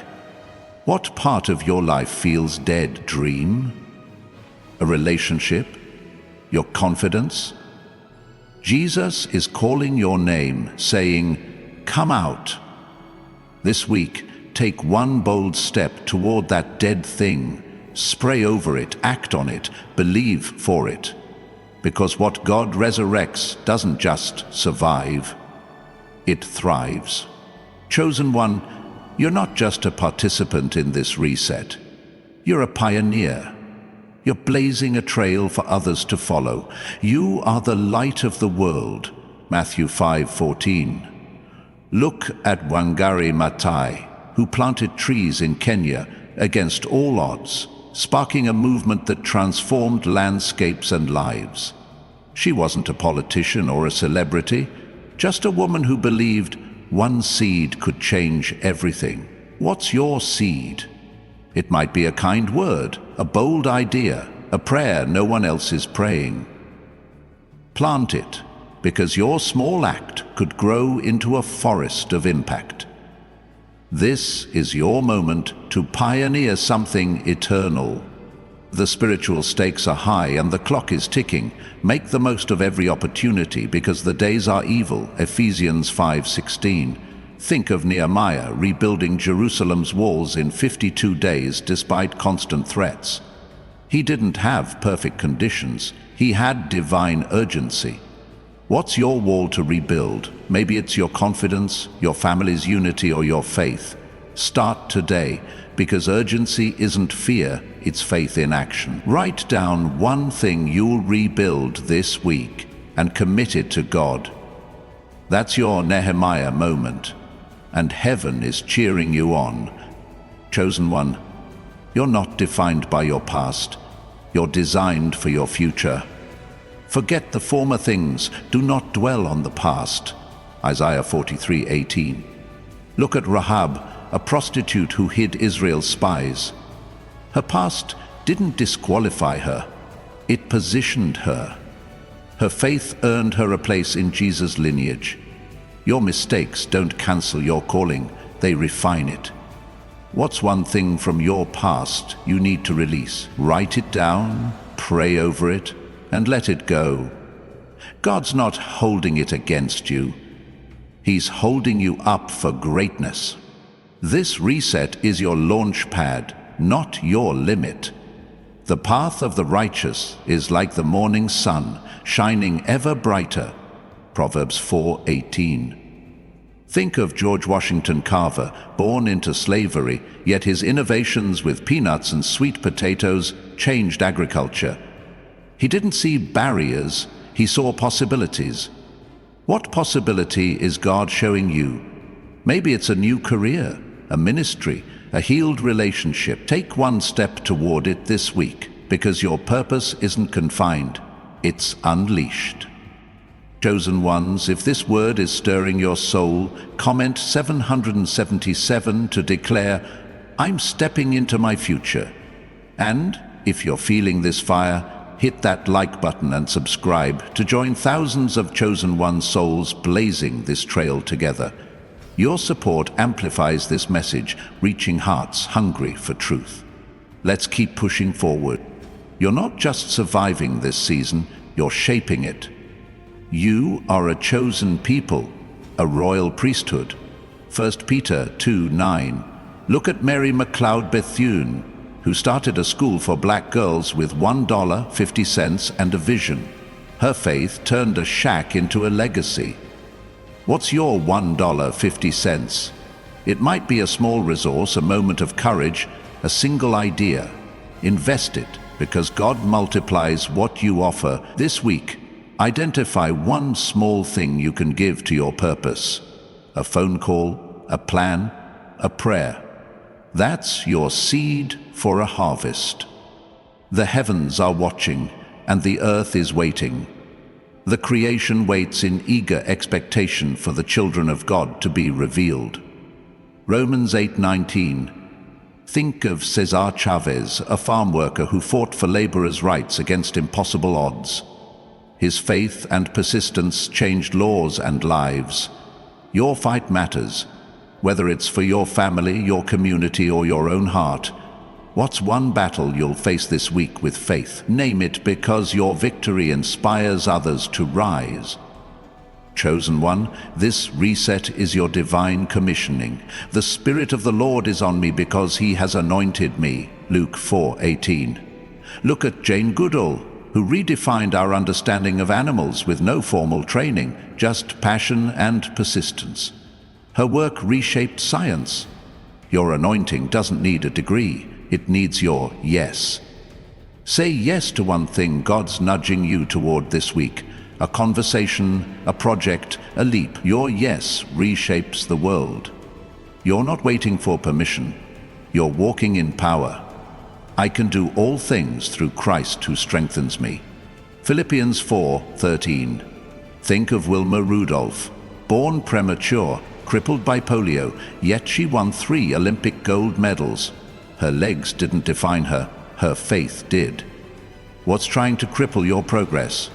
Speaker 1: What part of your life feels dead? Dream? A relationship? Your confidence? Jesus is calling your name, saying, "Come out." This week, take one bold step toward that dead thing. Spray over it, act on it, believe for it. Because what God resurrects doesn't just survive, it thrives. Chosen one, you're not just a participant in this reset. You're a pioneer. You're blazing a trail for others to follow. You are the light of the world. Matthew 5:14. Look at Wangari Maathai, who planted trees in Kenya against all odds, sparking a movement that transformed landscapes and lives. She wasn't a politician or a celebrity, just a woman who believed one seed could change everything. What's your seed? It might be a kind word, a bold idea, a prayer no one else is praying. Plant it, because your small act could grow into a forest of impact. This is your moment to pioneer something eternal. The spiritual stakes are high and the clock is ticking. Make the most of every opportunity because the days are evil. Ephesians 5:16. Think of Nehemiah rebuilding Jerusalem's walls in 52 days despite constant threats. He didn't have perfect conditions. He had divine urgency. What's your wall to rebuild? Maybe it's your confidence, your family's unity, or your faith. Start today, because urgency isn't fear, it's faith in action. Write down one thing you'll rebuild this week and commit it to God. That's your Nehemiah moment, and heaven is cheering you on. Chosen one, you're not defined by your past. You're designed for your future. Forget the former things. Do not dwell on the past. Isaiah 43:18. Look at Rahab, a prostitute who hid Israel's spies. Her past didn't disqualify her. It positioned her. Her faith earned her a place in Jesus' lineage. Your mistakes don't cancel your calling. They refine it. What's one thing from your past you need to release? Write it down, pray over it, and let it go. God's not holding it against you. He's holding you up for greatness. This reset is your launch pad, not your limit. The path of the righteous is like the morning sun, shining ever brighter. Proverbs 4:18. Think of George Washington Carver, born into slavery, yet his innovations with peanuts and sweet potatoes changed agriculture. He didn't see barriers, he saw possibilities. What possibility is God showing you? Maybe it's a new career, a ministry, a healed relationship. Take one step toward it this week, because your purpose isn't confined, it's unleashed. Chosen ones, if this word is stirring your soul, comment 777 to declare, I'm stepping into my future. And if you're feeling this fire, hit that like button and subscribe to join thousands of Chosen One souls blazing this trail together. Your support amplifies this message, reaching hearts hungry for truth. Let's keep pushing forward. You're not just surviving this season, you're shaping it. You are a chosen people, a royal priesthood. 1 Peter 2:9. Look at Mary McLeod Bethune, who started a school for black girls with $1.50 and a vision. Her faith turned a shack into a legacy. What's your $1.50? It might be a small resource, a moment of courage, a single idea. Invest it, because God multiplies what you offer. This week, identify one small thing you can give to your purpose. A phone call, a plan, a prayer. That's your seed for a harvest. The heavens are watching, and the earth is waiting. The creation waits in eager expectation for the children of God to be revealed. Romans 8:19. Think of Cesar Chavez, a farm worker who fought for laborers' rights against impossible odds. His faith and persistence changed laws and lives. Your fight matters, whether it's for your family, your community, or your own heart. What's one battle you'll face this week with faith? Name it, because your victory inspires others to rise. Chosen one, this reset is your divine commissioning. The Spirit of the Lord is on me because He has anointed me. Luke 4:18. Look at Jane Goodall, who redefined our understanding of animals with no formal training, just passion and persistence. Her work reshaped science. Your anointing doesn't need a degree, it needs your yes. Say yes to one thing God's nudging you toward this week. A conversation, a project, a leap. Your yes reshapes the world. You're not waiting for permission. You're walking in power. I can do all things through Christ who strengthens me. Philippians 4:13. Think of Wilma Rudolph, born premature, crippled by polio, yet she won 3 Olympic gold medals. Her legs didn't define her, her faith did. What's trying to cripple your progress?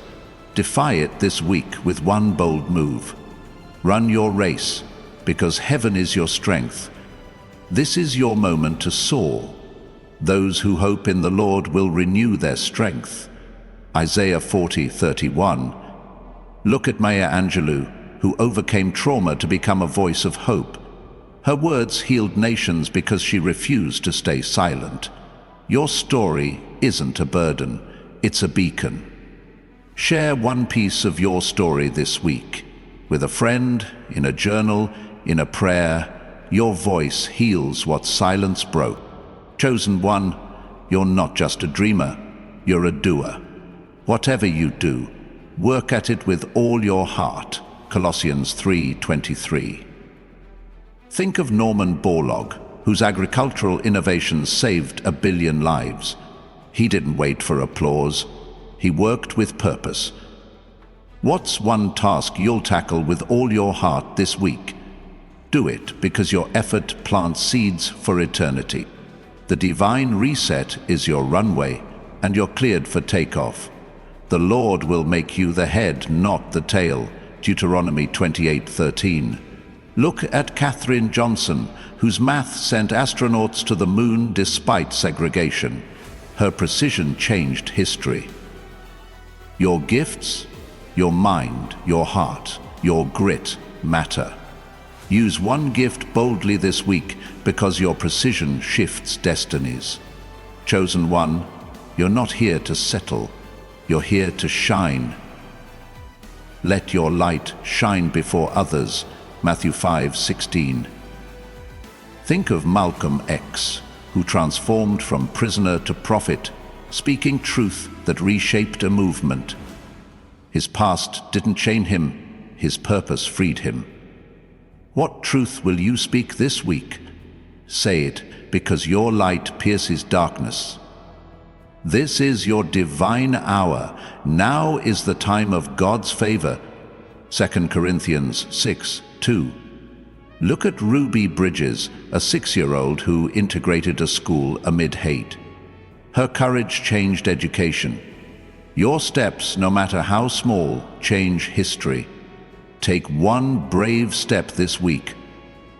Speaker 1: Defy it this week with one bold move. Run your race, because heaven is your strength. This is your moment to soar. Those who hope in the Lord will renew their strength. Isaiah 40:31. Look at Maya Angelou, who overcame trauma to become a voice of hope. Her words healed nations because she refused to stay silent. Your story isn't a burden, it's a beacon. Share one piece of your story this week. With a friend, in a journal, in a prayer. Your voice heals what silence broke. Chosen one, you're not just a dreamer, you're a doer. Whatever you do, work at it with all your heart. Colossians 3:23. Think of Norman Borlaug, whose agricultural innovations saved 1 billion lives. He didn't wait for applause. He worked with purpose. What's one task you'll tackle with all your heart this week? Do it because your effort plants seeds for eternity. The divine reset is your runway, and you're cleared for takeoff. The Lord will make you the head, not the tail. Deuteronomy 28:13. Look at Katherine Johnson, whose math sent astronauts to the moon despite segregation. Her precision changed history. Your gifts, your mind, your heart, your grit matter. Use one gift boldly this week because your precision shifts destinies. Chosen one, you're not here to settle, you're here to shine. Let your light shine before others. Matthew 5:16. Think of Malcolm X, who transformed from prisoner to prophet, speaking truth that reshaped a movement. His past didn't chain him, his purpose freed him. What truth will you speak this week? Say it, because your light pierces darkness. This is your divine hour. Now is the time of God's favor. 2 Corinthians 6:2. Look at Ruby Bridges, a 6-year-old who integrated a school amid hate. Her courage changed education. Your steps, no matter how small, change history. Take one brave step this week.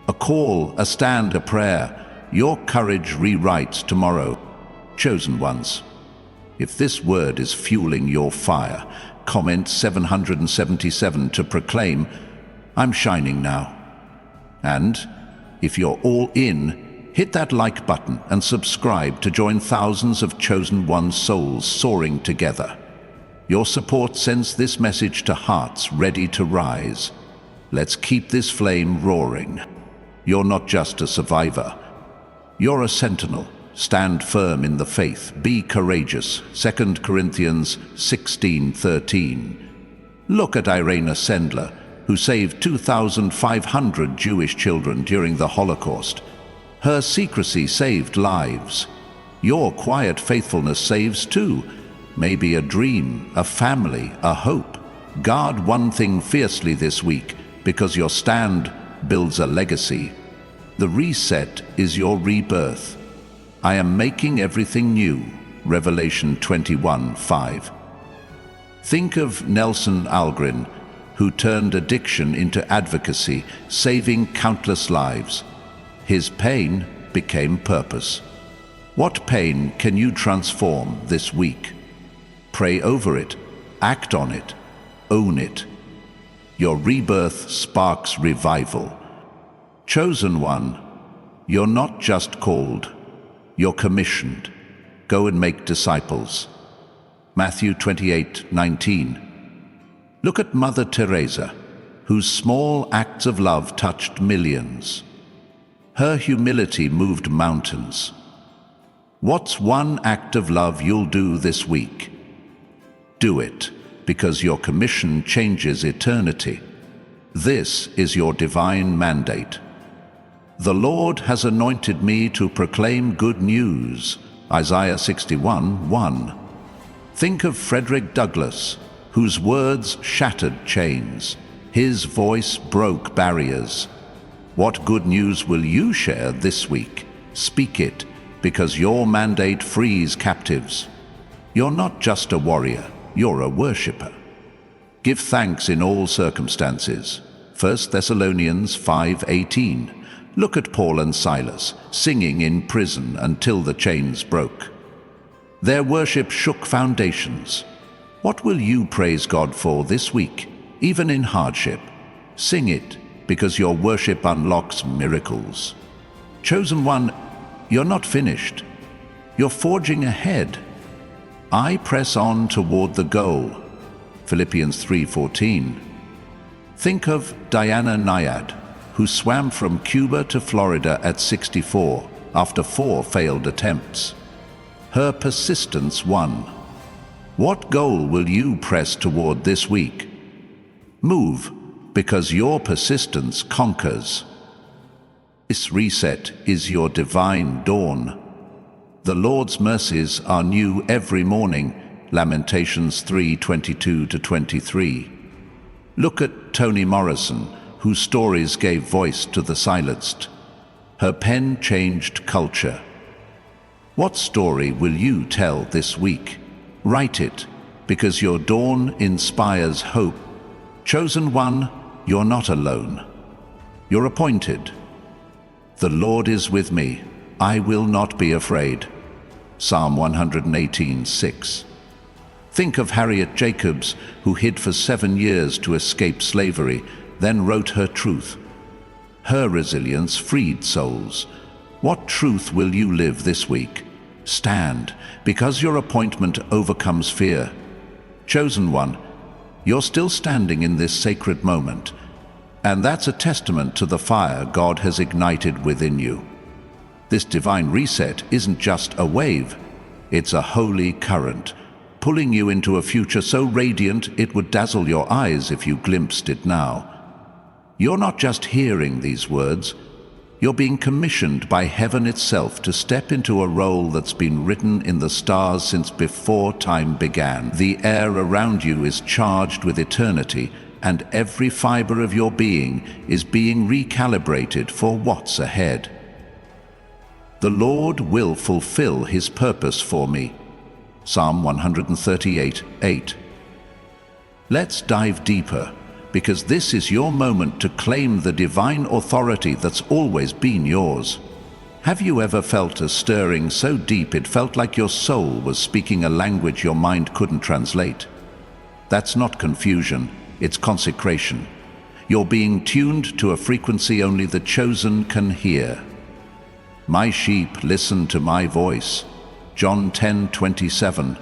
Speaker 1: A call, a stand, a prayer. Your courage rewrites tomorrow. Chosen ones. If this word is fueling your fire, comment 777 to proclaim, I'm shining now. And if you're all in, hit that like button and subscribe to join thousands of chosen one souls soaring together. Your support sends this message to hearts ready to rise. Let's keep this flame roaring. You're not just a survivor. You're a sentinel. Stand firm in the faith. Be courageous. 2 Corinthians 16:13. Look at Irena Sendler, who saved 2,500 Jewish children during the Holocaust. Her secrecy saved lives. Your quiet faithfulness saves too. Maybe a dream, a family, a hope. Guard one thing fiercely this week, because your stand builds a legacy. The reset is your rebirth. I am making everything new. Revelation 21:5. Think of Nelson Algren, who turned addiction into advocacy, saving countless lives. His pain became purpose. What pain can you transform this week? Pray over it, act on it, own it. Your rebirth sparks revival. Chosen one, you're not just called, you're commissioned. Go and make disciples. Matthew 28:19. Look at Mother Teresa, whose small acts of love touched millions. Her humility moved mountains. What's one act of love you'll do this week? Do it, because your commission changes eternity. This is your divine mandate. The Lord has anointed me to proclaim good news. Isaiah 61:1. Think of Frederick Douglass, whose words shattered chains. His voice broke barriers. What good news will you share this week? Speak it, because your mandate frees captives. You're not just a warrior, you're a worshipper. Give thanks in all circumstances. 1 Thessalonians 5:18. Look at Paul and Silas, singing in prison until the chains broke. Their worship shook foundations. What will you praise God for this week, even in hardship? Sing it, because your worship unlocks miracles. Chosen one, you're not finished. You're forging ahead. I press on toward the goal. Philippians 3:14. Think of Diana Nyad, who swam from Cuba to Florida at 64 after 4 failed attempts. Her persistence won. What goal will you press toward this week? Move, because your persistence conquers. This reset is your divine dawn. The Lord's mercies are new every morning. Lamentations 3:22-23. Look at Toni Morrison, whose stories gave voice to the silenced. Her pen changed culture. What story will you tell this week? Write it, because your dawn inspires hope. Chosen one, you're not alone. You're appointed. The Lord is with me. I will not be afraid. Psalm 118:6. Think of Harriet Jacobs, who hid for 7 years to escape slavery, then wrote her truth. Her resilience freed souls. What truth will you live this week? Stand, because your appointment overcomes fear. Chosen one, you're still standing in this sacred moment, and that's a testament to the fire God has ignited within you. This divine reset isn't just a wave, it's a holy current, pulling you into a future so radiant it would dazzle your eyes if you glimpsed it now. You're not just hearing these words, you're being commissioned by heaven itself to step into a role that's been written in the stars since before time began. The air around you is charged with eternity, and every fiber of your being is being recalibrated for what's ahead. The Lord will fulfill His purpose for me. Psalm 138:8. Let's dive deeper, because this is your moment to claim the divine authority that's always been yours. Have you ever felt a stirring so deep it felt like your soul was speaking a language your mind couldn't translate? That's not confusion, it's consecration. You're being tuned to a frequency only the chosen can hear. My sheep listen to my voice. John 10:27.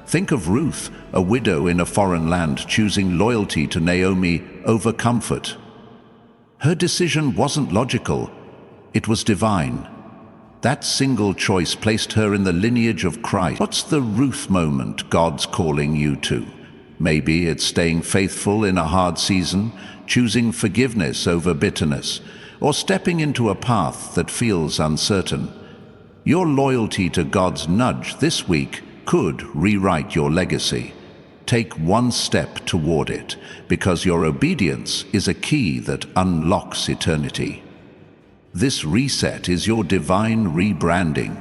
Speaker 1: Think of Ruth, a widow in a foreign land, choosing loyalty to Naomi over comfort. Her decision wasn't logical, it was divine. That single choice placed her in the lineage of Christ. What's the Ruth moment God's calling you to? Maybe it's staying faithful in a hard season, choosing forgiveness over bitterness, or stepping into a path that feels uncertain. Your loyalty to God's nudge this week could rewrite your legacy. Take one step toward it, because your obedience is a key that unlocks eternity. This reset is your divine rebranding.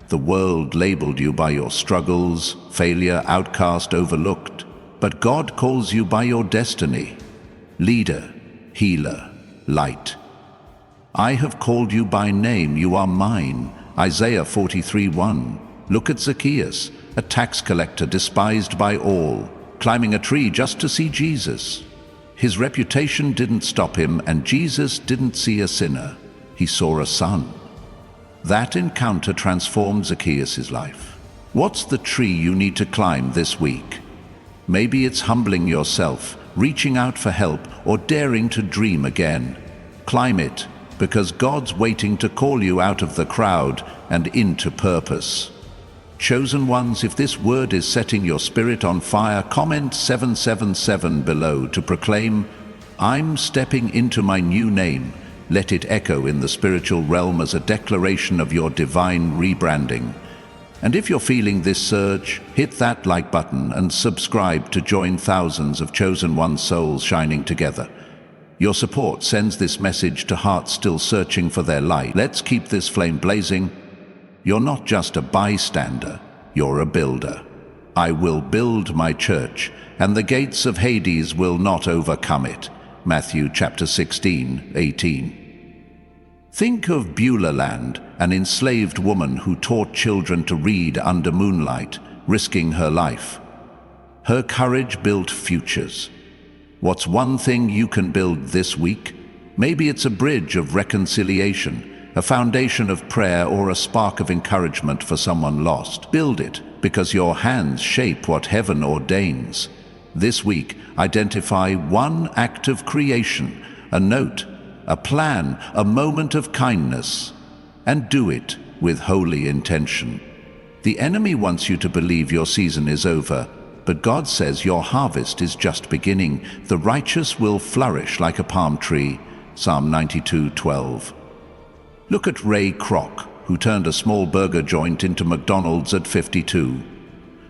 Speaker 1: The world labeled you by your struggles, failure, outcast, overlooked, but God calls you by your destiny. Leader, healer, light. I have called you by name, you are mine. Isaiah 43:1. Look at Zacchaeus, a tax collector despised by all, climbing a tree just to see Jesus. His reputation didn't stop him, and Jesus didn't see a sinner. He saw a son. That encounter transformed Zacchaeus' life. What's the tree you need to climb this week? Maybe it's humbling yourself, reaching out for help, or daring to dream again. Climb it, because God's waiting to call you out of the crowd and into purpose. Chosen ones, if this word is setting your spirit on fire, comment 777 below to proclaim, "I'm stepping into my new name." Let it echo in the spiritual realm as a declaration of your divine rebranding. And if you're feeling this surge, hit that like button and subscribe to join thousands of chosen one souls shining together. Your support sends this message to hearts still searching for their light. Let's keep this flame blazing. You're not just a bystander, you're a builder. I will build my church, and the gates of Hades will not overcome it. Matthew chapter 16:18. Think of Beulah Land, an enslaved woman who taught children to read under moonlight, risking her life. Her courage built futures. What's one thing you can build this week? Maybe it's a bridge of reconciliation, a foundation of prayer, or a spark of encouragement for someone lost. Build it, because your hands shape what heaven ordains. This week, identify one act of creation, a note, a plan, a moment of kindness, and do it with holy intention. The enemy wants you to believe your season is over, but God says your harvest is just beginning. The righteous will flourish like a palm tree. Psalm 92:12. Look at Ray Kroc, who turned a small burger joint into McDonald's at 52.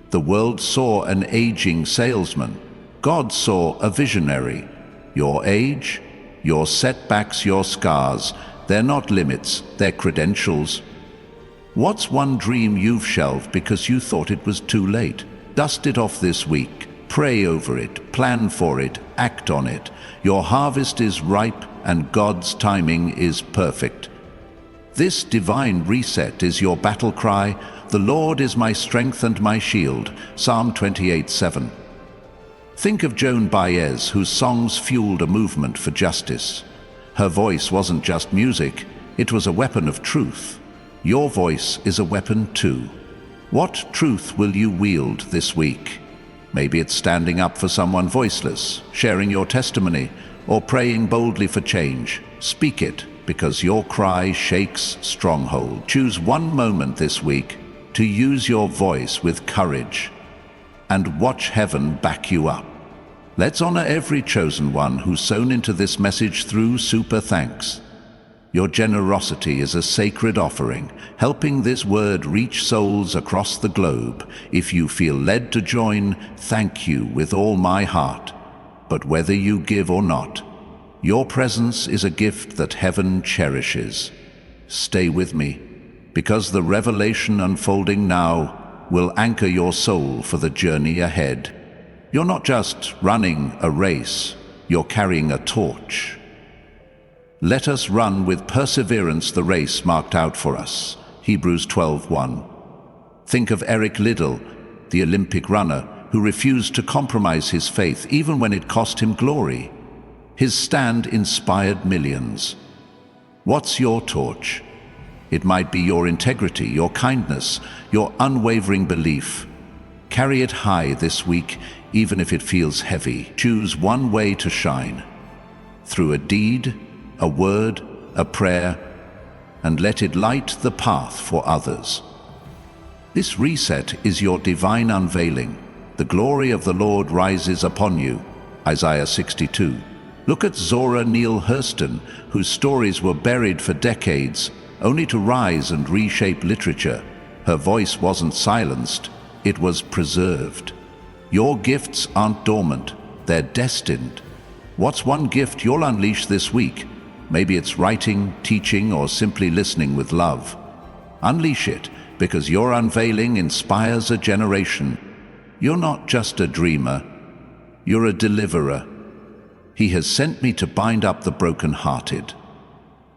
Speaker 1: The world saw an aging salesman. God saw a visionary. Your age, your setbacks, your scars, they're not limits, they're credentials. What's one dream you've shelved because you thought it was too late? Dust it off this week. Pray over it, plan for it, act on it. Your harvest is ripe and God's timing is perfect. This divine reset is your battle cry. The Lord is my strength and my shield. Psalm 28:7. Think of Joan Baez, whose songs fueled a movement for justice. Her voice wasn't just music, it was a weapon of truth. Your voice is a weapon too. What truth will you wield this week? Maybe it's standing up for someone voiceless, sharing your testimony, or praying boldly for change. Speak it, because your cry shakes stronghold. Choose one moment this week to use your voice with courage, and watch heaven back you up. Let's honor every chosen one who's sown into this message through super thanks. Your generosity is a sacred offering, helping this word reach souls across the globe. If you feel led to join, thank you with all my heart. But whether you give or not, your presence is a gift that heaven cherishes. Stay with me, because the revelation unfolding now will anchor your soul for the journey ahead. You're not just running a race, you're carrying a torch. Let us run with perseverance the race marked out for us. Hebrews 12:1. Think of Eric Liddell, the Olympic runner who refused to compromise his faith even when it cost him glory. His stand inspired millions. What's your torch? It might be your integrity, your kindness, your unwavering belief. Carry it high this week, even if it feels heavy. Choose one way to shine. Through a deed, a word, a prayer, and let it light the path for others. This reset is your divine unveiling. The glory of the Lord rises upon you. Isaiah 62. Look at Zora Neale Hurston, whose stories were buried for decades, only to rise and reshape literature. Her voice wasn't silenced, it was preserved. Your gifts aren't dormant, they're destined. What's one gift you'll unleash this week? Maybe it's writing, teaching, or simply listening with love. Unleash it, because your unveiling inspires a generation. You're not just a dreamer, you're a deliverer. He has sent me to bind up the brokenhearted.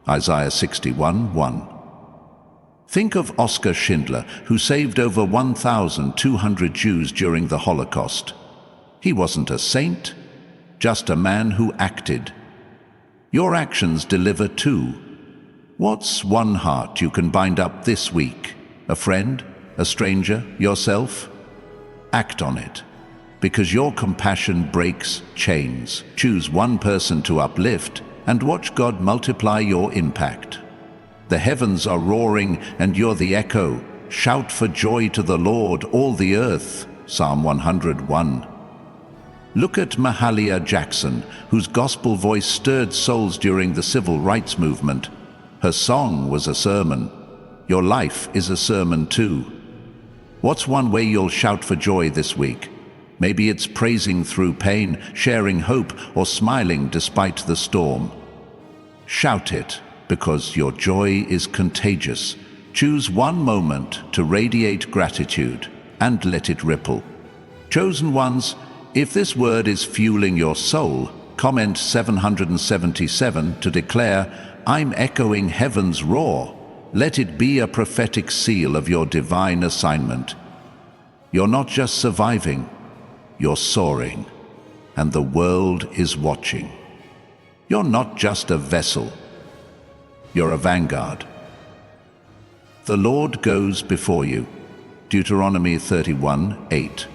Speaker 1: Isaiah 61:1. Think of Oskar Schindler, who saved over 1,200 Jews during the Holocaust. He wasn't a saint, just a man who acted. Your actions deliver too. What's one heart you can bind up this week? A friend? A stranger? Yourself? Act on it, because your compassion breaks chains. Choose one person to uplift and watch God multiply your impact. The heavens are roaring and you're the echo. Shout for joy to the Lord, all the earth. Psalm 101. Look at Mahalia Jackson, whose gospel voice stirred souls during the civil rights movement. Her song was a sermon. Your life is a sermon too. What's one way you'll shout for joy this week? Maybe it's praising through pain, sharing hope, or smiling despite the storm. Shout it, because your joy is contagious. Choose one moment to radiate gratitude and let it ripple. Chosen ones, if this word is fueling your soul, comment 777 to declare, I'm echoing heaven's roar. Let it be a prophetic seal of your divine assignment. You're not just surviving, you're soaring, and the world is watching. You're not just a vessel, you're a vanguard. The Lord goes before you. Deuteronomy 31:8.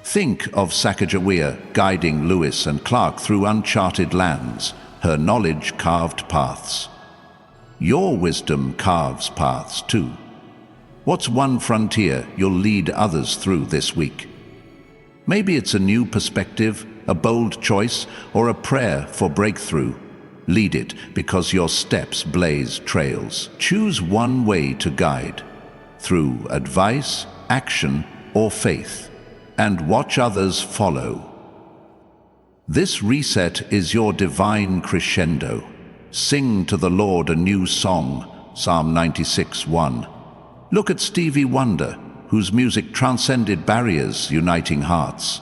Speaker 1: Think of Sacagawea guiding Lewis and Clark through uncharted lands, her knowledge carved paths. Your wisdom carves paths too. What's one frontier you'll lead others through this week? Maybe it's a new perspective, a bold choice, or a prayer for breakthrough. Lead it, because your steps blaze trails. Choose one way to guide, through advice, action, or faith, and watch others follow. This reset is your divine crescendo. Sing to the Lord a new song, Psalm 96:1. Look at Stevie Wonder, whose music transcended barriers, uniting hearts.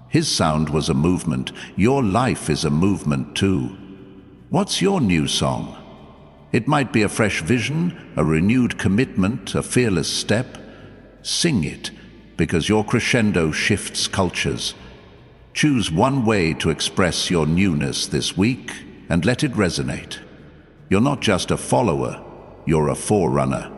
Speaker 1: His sound was a movement. Your life is a movement too. What's your new song? It might be a fresh vision, a renewed commitment, a fearless step. Sing it, because your crescendo shifts cultures. Choose one way to express your newness this week and let it resonate. You're not just a follower, you're a forerunner.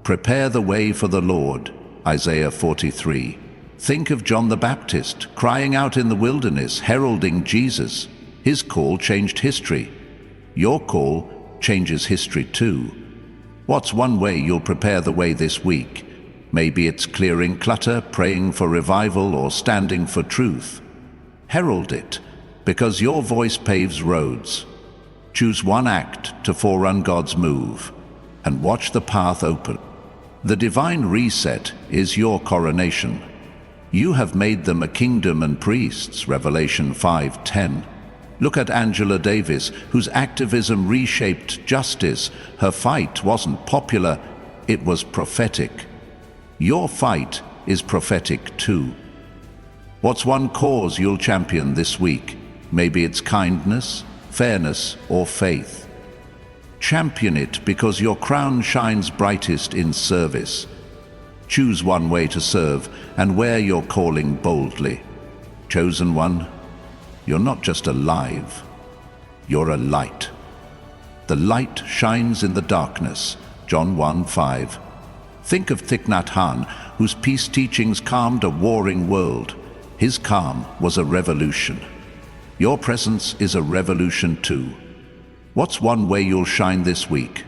Speaker 1: Prepare the way for the Lord, Isaiah 43. Think of John the Baptist, crying out in the wilderness, heralding Jesus. His call changed history. Your call changes history too. What's one way you'll prepare the way this week? Maybe it's clearing clutter, praying for revival, or standing for truth. Herald it, because your voice paves roads. Choose one act to forerun God's move, and watch the path open. The divine reset is your coronation. You have made them a kingdom and priests, Revelation 5:10. Look at Angela Davis, whose activism reshaped justice. Her fight wasn't popular, it was prophetic. Your fight is prophetic too. What's one cause you'll champion this week? Maybe it's kindness, fairness, or faith. Champion it, because your crown shines brightest in service. Choose one way to serve and wear your calling boldly. Chosen one, you're not just alive, you're a light. The light shines in the darkness, John 1:5. Think of Thich Nhat Hanh, whose peace teachings calmed a warring world. His calm was a revolution. Your presence is a revolution too. What's one way you'll shine this week?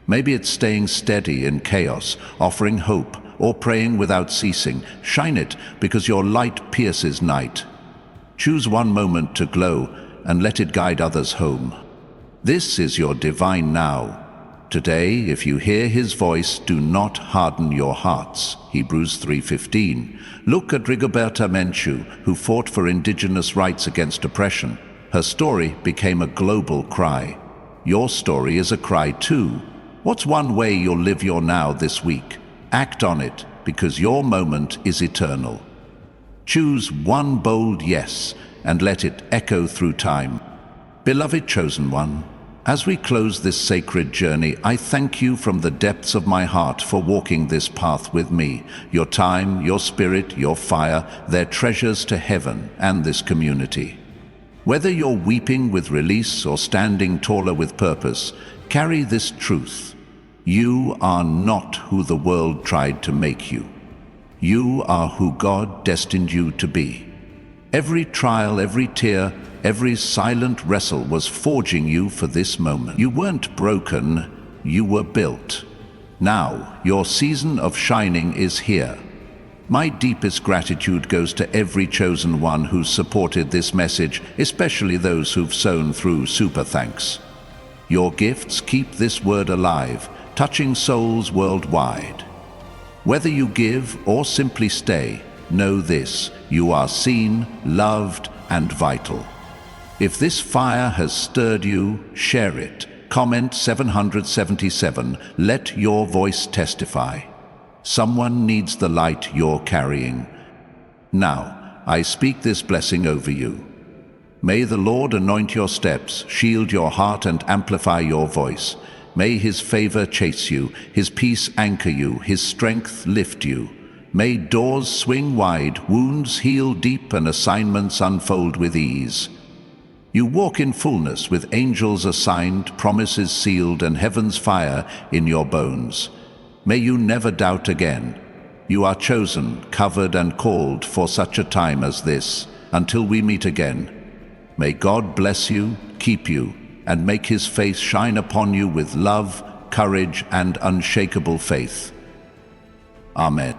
Speaker 1: Maybe it's staying steady in chaos, offering hope, or praying without ceasing. Shine it, because your light pierces night. Choose one moment to glow and let it guide others home. This is your divine now. Today, if you hear his voice, do not harden your hearts. Hebrews 3:15. Look at Rigoberta Menchú, who fought for indigenous rights against oppression. Her story became a global cry. Your story is a cry too. What's one way you'll live your now this week? Act on it, because your moment is eternal. Choose one bold yes and let it echo through time. Beloved chosen one, as we close this sacred journey, I thank you from the depths of my heart for walking this path with me. Your time, your spirit, your fire, they're treasures to heaven and this community. Whether you're weeping with release or standing taller with purpose, carry this truth. You are not who the world tried to make you. You are who God destined you to be. Every trial, every tear, every silent wrestle was forging you for this moment. You weren't broken, you were built. Now, your season of shining is here. My deepest gratitude goes to every chosen one who's supported this message, especially those who've sown through Super Thanks. Your gifts keep this word alive, touching souls worldwide. Whether you give or simply stay, know this: you are seen, loved, and vital. If this fire has stirred you, share it. Comment 777, let your voice testify. Someone needs the light you're carrying. Now, I speak this blessing over you. May the Lord anoint your steps, shield your heart, and amplify your voice. May His favor chase you, His peace anchor you, His strength lift you. May doors swing wide, wounds heal deep, and assignments unfold with ease. You walk in fullness with angels assigned, promises sealed, and heaven's fire in your bones. May you never doubt again. You are chosen, covered, and called for such a time as this. Until we meet again, may God bless you, keep you, and make His face shine upon you with love, courage, and unshakable faith. Amen.